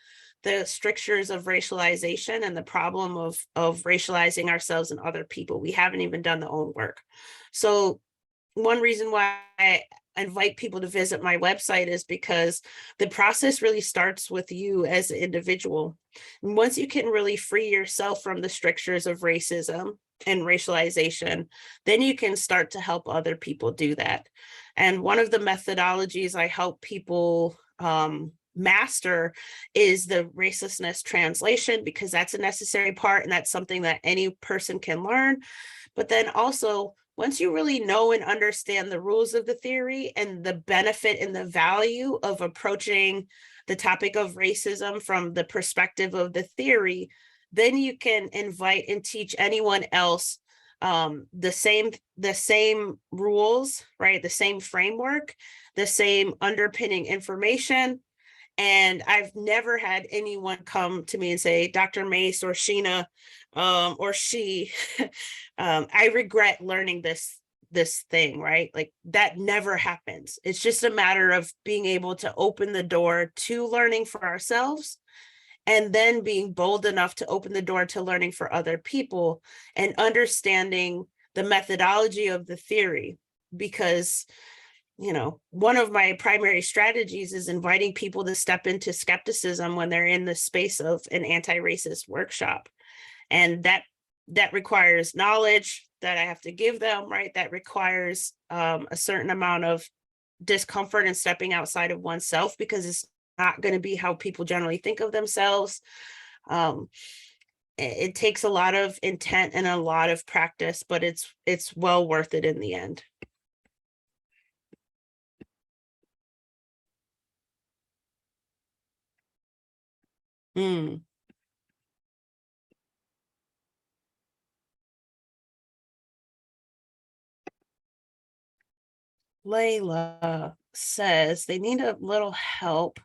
the strictures of racialization and the problem of racializing ourselves and other people. We haven't even done the own work. So one reason why I invite people to visit my website is because the process really starts with you as an individual. And once you can really free yourself from the strictures of racism and racialization, then you can start to help other people do that. And one of the methodologies I help people master is the racelessness translation, because that's a necessary part and that's something that any person can learn. But then also, once you really know and understand the rules of the theory and the benefit and the value of approaching the topic of racism from the perspective of the theory, then you can invite and teach anyone else the same rules, right? The same framework, the same underpinning information. And I've never had anyone come to me and say, Dr. Mace or Sheena or she, I regret learning this thing, right? Like that never happens. It's just a matter of being able to open the door to learning for ourselves, and then being bold enough to open the door to learning for other people and understanding the methodology of the theory. Because one of my primary strategies is inviting people to step into skepticism when they're in the space of an anti-racist workshop. And that requires knowledge that I have to give them, right? That requires a certain amount of discomfort and stepping outside of oneself, because it's not going to be how people generally think of themselves. It takes a lot of intent and a lot of practice, but it's well worth it in the end. Layla says they need a little help.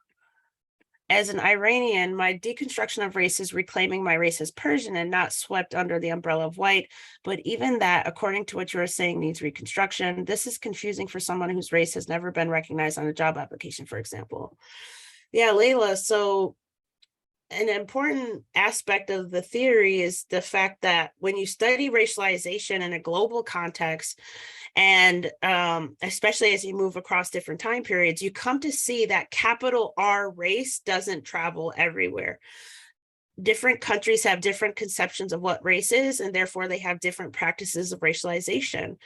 As an Iranian, my deconstruction of race is reclaiming my race as Persian and not swept under the umbrella of white. But even that, according to what you're saying, needs reconstruction. This is confusing for someone whose race has never been recognized on a job application, for example. Yeah, Layla. So an important aspect of the theory is the fact that when you study racialization in a global context, and especially as you move across different time periods, you come to see that capital R race doesn't travel everywhere. Different countries have different conceptions of what race is, and therefore they have different practices of racialization,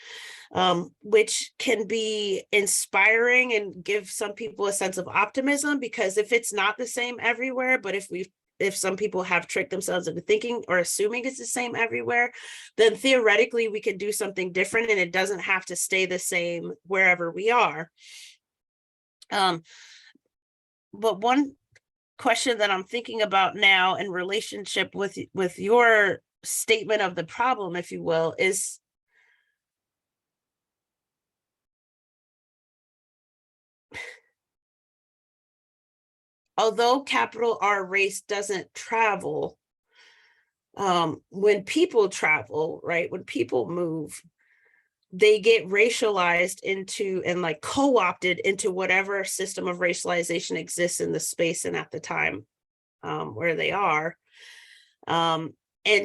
which can be inspiring and give some people a sense of optimism, because if it's not the same everywhere, but if some people have tricked themselves into thinking or assuming it's the same everywhere, then theoretically we can do something different and it doesn't have to stay the same wherever we are. But one question that I'm thinking about now in relationship with your statement of the problem, if you will, is although capital R race doesn't travel, when people travel, right, when people move, they get racialized into and like co-opted into whatever system of racialization exists in the space and at the time where they are. And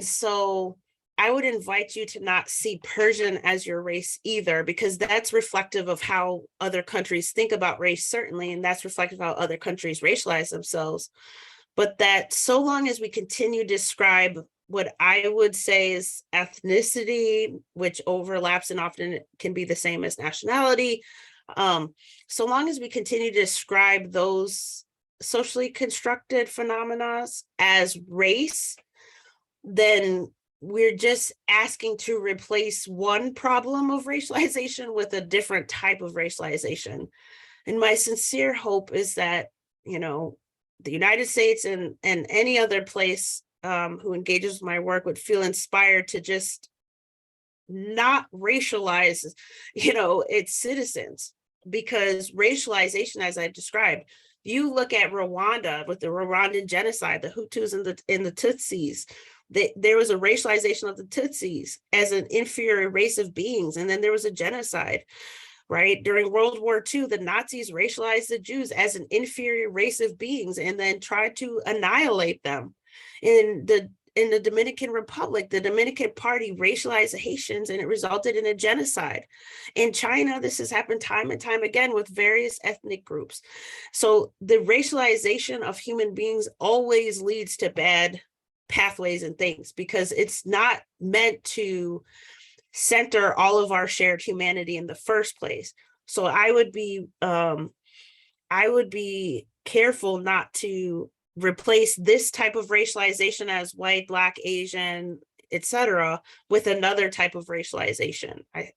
so I would invite you to not see Persian as your race either, because that's reflective of how other countries think about race, certainly, and that's reflective of how other countries racialize themselves. But that so long as we continue to describe what I would say is ethnicity, which overlaps and often can be the same as nationality, so long as we continue to describe those socially constructed phenomena as race, then we're just asking to replace one problem of racialization with a different type of racialization. And my sincere hope is that, the United States and any other place who engages with my work would feel inspired to just not racialize, its citizens, because racialization, as I described, you look at Rwanda with the Rwandan genocide, the Hutus and the Tutsis. There was a racialization of the Tutsis as an inferior race of beings, and then there was a genocide. right? During World War II, the Nazis racialized the Jews as an inferior race of beings and then tried to annihilate them. In the Dominican Republic, the Dominican Party racialized the Haitians and it resulted in a genocide. In China, this has happened time and time again with various ethnic groups. So the racialization of human beings always leads to bad pathways and things because it's not meant to center all of our shared humanity in the first place. So I would be careful not to replace this type of racialization as white, Black, Asian, etc., with another type of racialization. I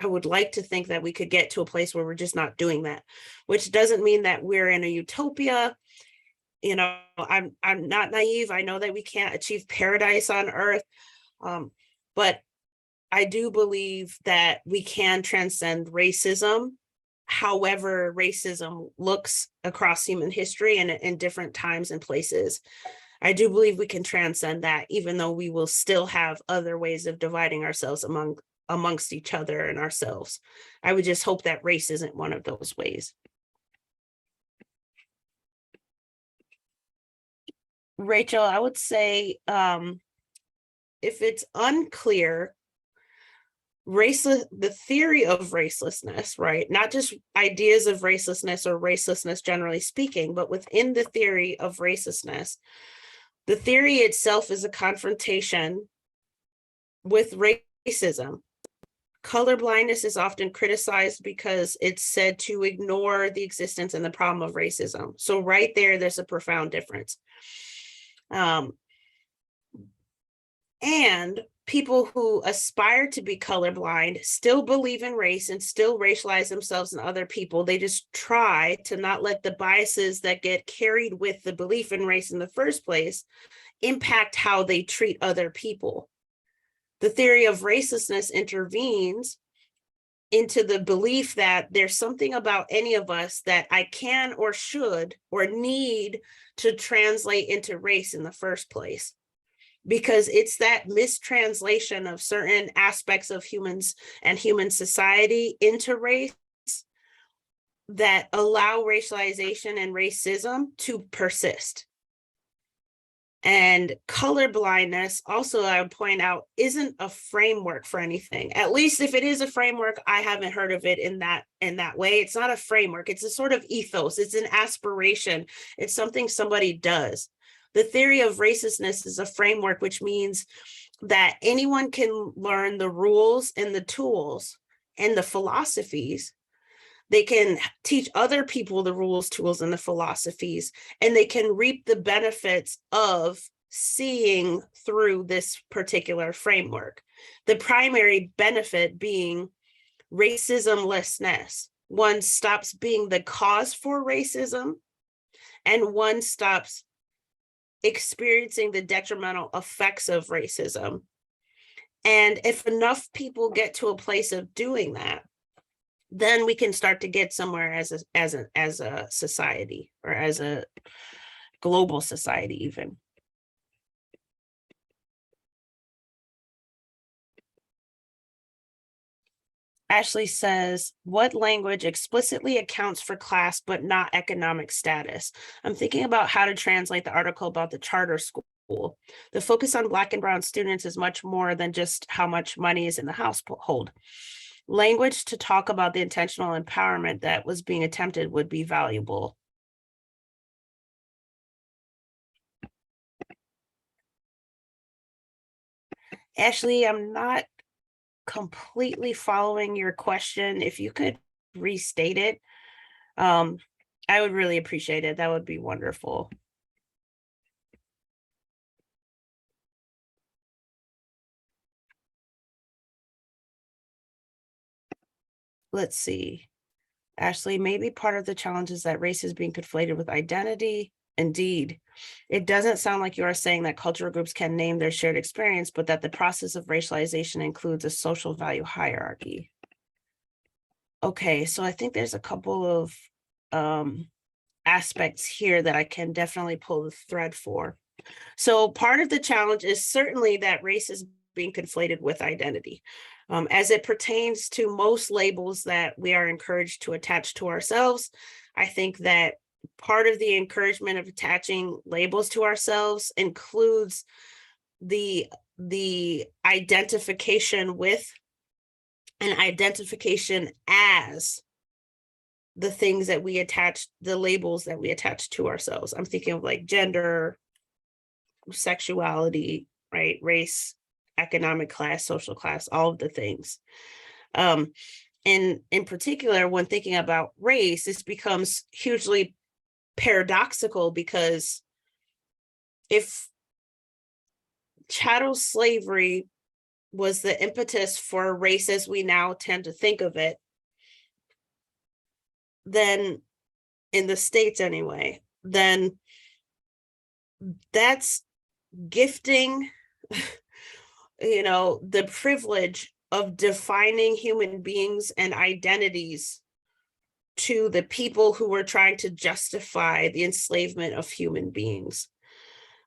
would like to think that we could get to a place where we're just not doing that, which doesn't mean that we're in a utopia. You know, I'm not naive. I know that we can't achieve paradise on earth, but I do believe that we can transcend racism, however racism looks across human history and in different times and places. I do believe we can transcend that, even though we will still have other ways of dividing ourselves amongst each other and ourselves. I would just hope that race isn't one of those ways. Rachel, I would say if it's unclear, the theory of racelessness, right? Not just ideas of racelessness or racelessness generally speaking, but within the theory of racelessness, the theory itself is a confrontation with racism. Colorblindness is often criticized because it's said to ignore the existence and the problem of racism. So right there's a profound difference. And people who aspire to be colorblind still believe in race and still racialize themselves and other people. They just try to not let the biases that get carried with the belief in race in the first place impact how they treat other people. The theory of racelessness intervenes into the belief that there's something about any of us that I can or should or need to translate into race in the first place. Because it's that mistranslation of certain aspects of humans and human society into race that allow racialization and racism to persist. And colorblindness, also, I would point out, isn't a framework for anything. At least if it is a framework, I haven't heard of it in that way. It's not a framework. It's a sort of ethos. It's an aspiration. It's something somebody does. The theory of racelessness is a framework, which means that anyone can learn the rules and the tools and the philosophies. They can teach other people the rules, tools, and the philosophies, and they can reap the benefits of seeing through this particular framework. The primary benefit being racismlessness. One stops being the cause for racism, and one stops experiencing the detrimental effects of racism. And if enough people get to a place of doing that, then we can start to get somewhere as a society, or as a global society even. Ashley says, what language explicitly accounts for class but not economic status? I'm thinking about how to translate the article about the charter school. The focus on Black and Brown students is much more than just how much money is in the household. Language to talk about the intentional empowerment that was being attempted would be valuable. Ashley, I'm not completely following your question. If you could restate it, I would really appreciate it. That would be wonderful. Let's see. Ashley, maybe part of the challenge is that race is being conflated with identity. Indeed, it doesn't sound like you are saying that cultural groups can name their shared experience, but that the process of racialization includes a social value hierarchy. Okay, so I think there's a couple of aspects here that I can definitely pull the thread for. So part of the challenge is certainly that race is being conflated with identity. As it pertains to most labels that we are encouraged to attach to ourselves, I think that part of the encouragement of attaching labels to ourselves includes the identification with and identification as the things that we attach, the labels that we attach to ourselves. I'm thinking of like gender, sexuality, right? Race, economic class, social class, all of the things. And in particular, when thinking about race, this becomes hugely paradoxical, because if chattel slavery was the impetus for race as we now tend to think of it, then in the States anyway, then that's gifting, the privilege of defining human beings and identities to the people who were trying to justify the enslavement of human beings,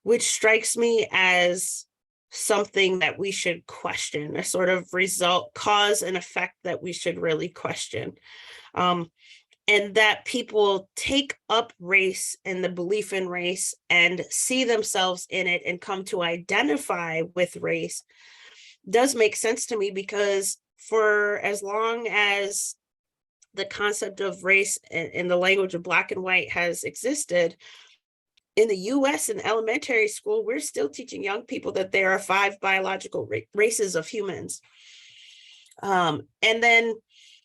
which strikes me as something that we should question, a sort of result, cause and effect that we should really question. And that people take up race and the belief in race and see themselves in it and come to identify with race does make sense to me, because for as long as the concept of race in the language of Black and white has existed, in the US in elementary school, we're still teaching young people that there are 5 biological races of humans. And then,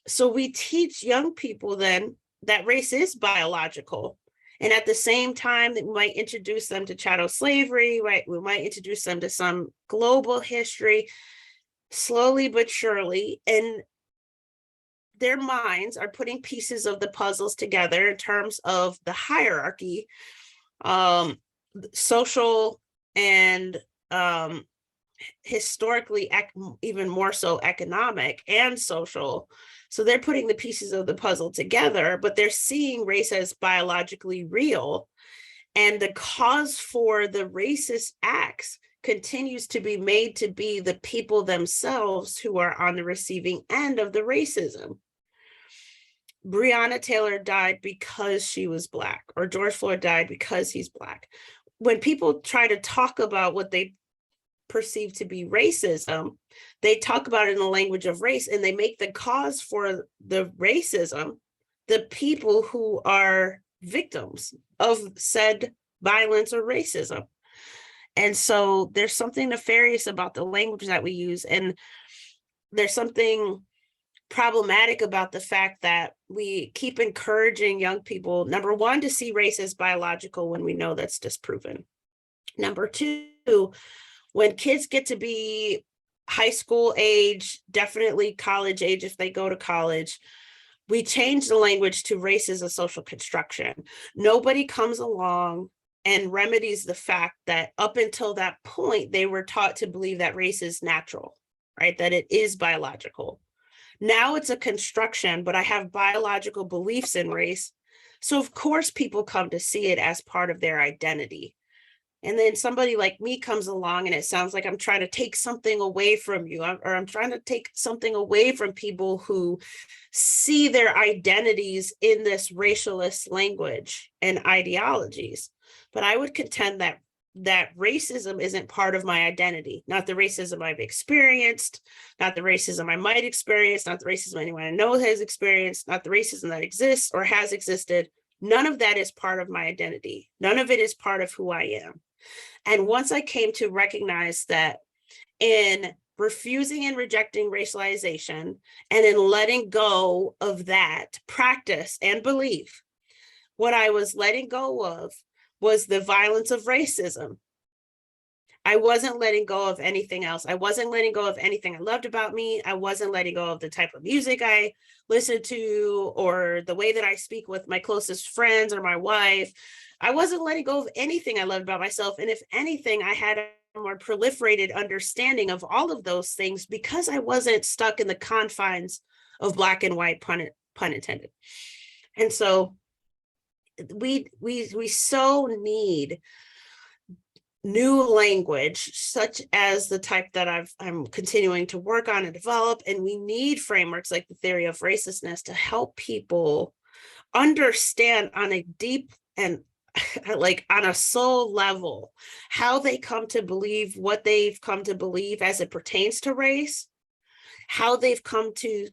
so we teach young people then that race is biological. And at the same time that we might introduce them to chattel slavery, right? We might introduce them to some global history, slowly but surely. And their minds are putting pieces of the puzzles together in terms of the hierarchy, social and historically, even more so economic and social. So they're putting the pieces of the puzzle together, but they're seeing race as biologically real. And the cause for the racist acts continues to be made to be the people themselves who are on the receiving end of the racism. Breonna Taylor died because she was Black, or George Floyd died because he's Black. When people try to talk about what they perceive to be racism, they talk about it in the language of race, and they make the cause for the racism the people who are victims of said violence or racism. And so there's something nefarious about the language that we use, and there's something problematic about the fact that we keep encouraging young people, number one, to see race as biological when we know that's disproven. Number two, when kids get to be high school age, definitely college age if they go to college, we change the language to race is a social construction. Nobody comes along and remedies the fact that up until that point, they were taught to believe that race is natural, right? That it is biological. Now it's a construction, but I have biological beliefs in race. So of course people come to see it as part of their identity. And then somebody like me comes along and it sounds like I'm trying to take something away from you, or I'm trying to take something away from people who see their identities in this racialist language and ideologies. But I would contend that racism isn't part of my identity, not the racism I've experienced, not the racism I might experience, not the racism anyone I know has experienced, not the racism that exists or has existed. None of that is part of my identity. None of it is part of who I am. And once I came to recognize that in refusing and rejecting racialization and in letting go of that practice and belief, what I was letting go of was the violence of racism. I wasn't letting go of anything else. I wasn't letting go of anything I loved about me. I wasn't letting go of the type of music I listened to or the way that I speak with my closest friends or my wife. I wasn't letting go of anything I loved about myself. And if anything, I had a more proliferated understanding of all of those things because I wasn't stuck in the confines of Black and white, pun intended. And so we so need new language, such as the type that I'm continuing to work on and develop. And we need frameworks like the theory of racelessness to help people understand on a deep and like on a soul level how they come to believe what they've come to believe as it pertains to race, how they've come to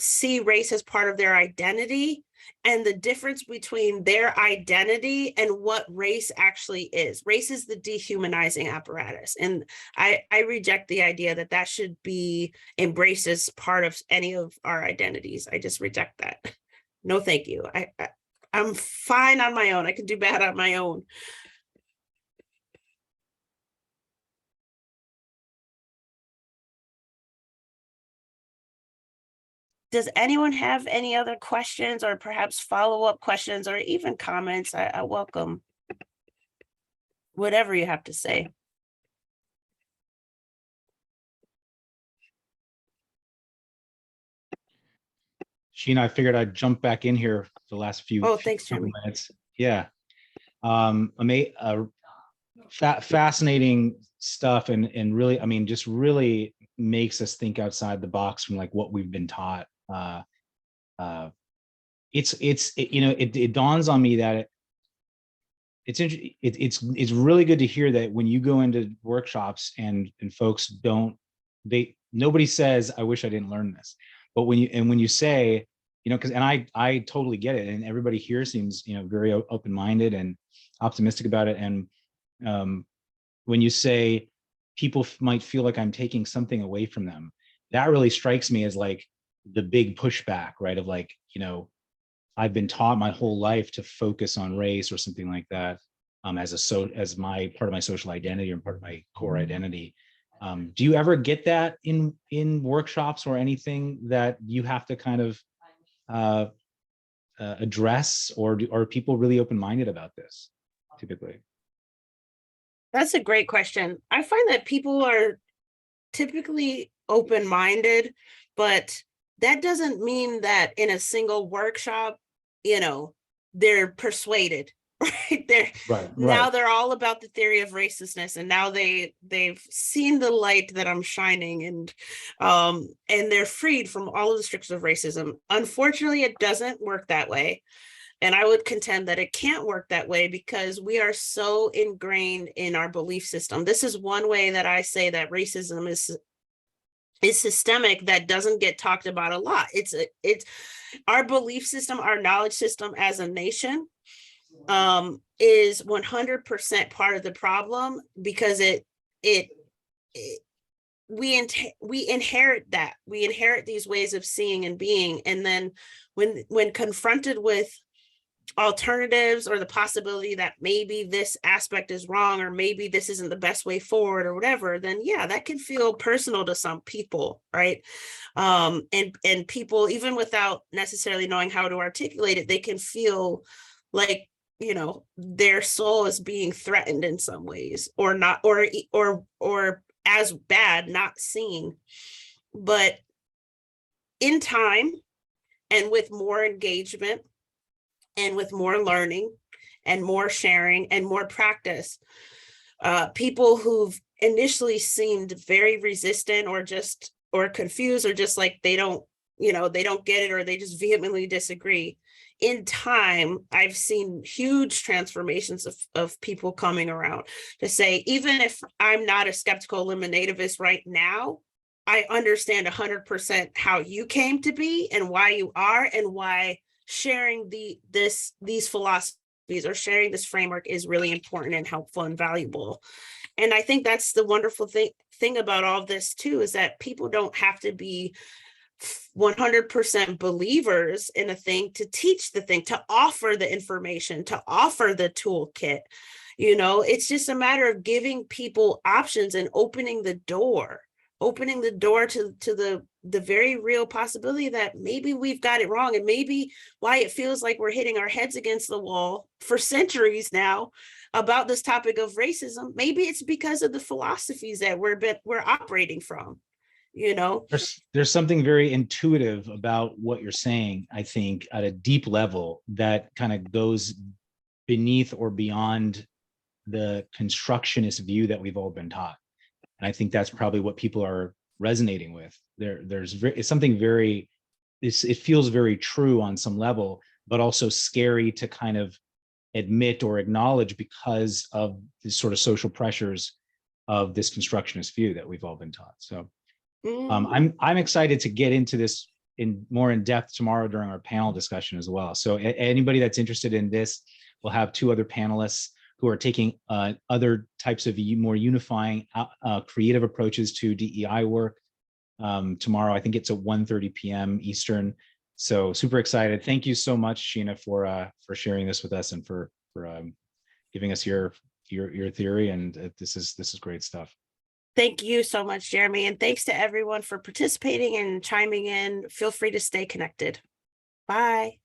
see race as part of their identity, and the difference between their identity and what race actually is. Race is the dehumanizing apparatus. And I reject the idea that that should be embraced as part of any of our identities. I just reject that. No, thank you. I'm fine on my own. I can do bad on my own. Does anyone have any other questions or perhaps follow-up questions or even comments? I welcome whatever you have to say. Sheena, I figured I'd jump back in here the last few, Oh, thanks, couple Jeremy. minutes. Yeah. Fascinating stuff, and really, I mean, just really makes us think outside the box from like what we've been taught. It dawns on me that it's really good to hear that when you go into workshops and folks nobody says, I wish I didn't learn this, but when you say, because I totally get it, and everybody here seems very open-minded and optimistic about it, and when you say people might feel like I'm taking something away from them, that really strikes me as like the big pushback, right? Of like, I've been taught my whole life to focus on race or something like that, as my part of my social identity or part of my core identity. Do you ever get that in workshops or anything that you have to kind of address, or are people really open-minded about this typically? That's a great question. I find that people are typically open-minded, but that doesn't mean that in a single workshop, they're persuaded, right? Now they're all about the theory of racelessness, and now they've seen the light that I'm shining, and they're freed from all of the strictures of racism. Unfortunately, it doesn't work that way. And I would contend that it can't work that way because we are so ingrained in our belief system. This is one way that I say that racism is systemic that doesn't get talked about a lot. It's our belief system, our knowledge system as a nation is 100% part of the problem, because we inherit that. We inherit these ways of seeing and being, and then when confronted with alternatives or the possibility that maybe this aspect is wrong, or maybe this isn't the best way forward or whatever, then yeah, that can feel personal to some people, right? And people, even without necessarily knowing how to articulate it, they can feel like their soul is being threatened in some ways, or not, or as bad, not seen. But in time, and with more engagement, and with more learning and more sharing and more practice, people who've initially seemed very resistant or confused, or just like they don't get it, or they just vehemently disagree, in time, I've seen huge transformations of people coming around to say, even if I'm not a skeptical eliminativist right now, I understand 100% how you came to be and why you are, and why sharing these philosophies or sharing this framework is really important and helpful and valuable. And I think that's the wonderful thing about all of this too, is that people don't have to be 100% believers in a thing to teach the thing, to offer the information, to offer the toolkit. It's just a matter of giving people options and opening the door to the very real possibility that maybe we've got it wrong, and maybe why it feels like we're hitting our heads against the wall for centuries now about this topic of racism. Maybe it's because of the philosophies that we're operating from. There's something very intuitive about what you're saying, I think, at a deep level, that kind of goes beneath or beyond the constructionist view that we've all been taught. And I think that's probably what people are resonating with. It's something very, it feels very true on some level, but also scary to kind of admit or acknowledge because of the sort of social pressures of this constructionist view that we've all been taught. So I'm excited to get into this more in depth tomorrow during our panel discussion as well. So anybody that's interested in this, we'll have two other panelists who are taking other types of more unifying, creative approaches to DEI work tomorrow. I think it's at 1:30 p.m. Eastern. So super excited. Thank you so much, Sheena, for sharing this with us and for giving us your theory. And this is great stuff. Thank you so much, Jeremy. And thanks to everyone for participating and chiming in. Feel free to stay connected. Bye.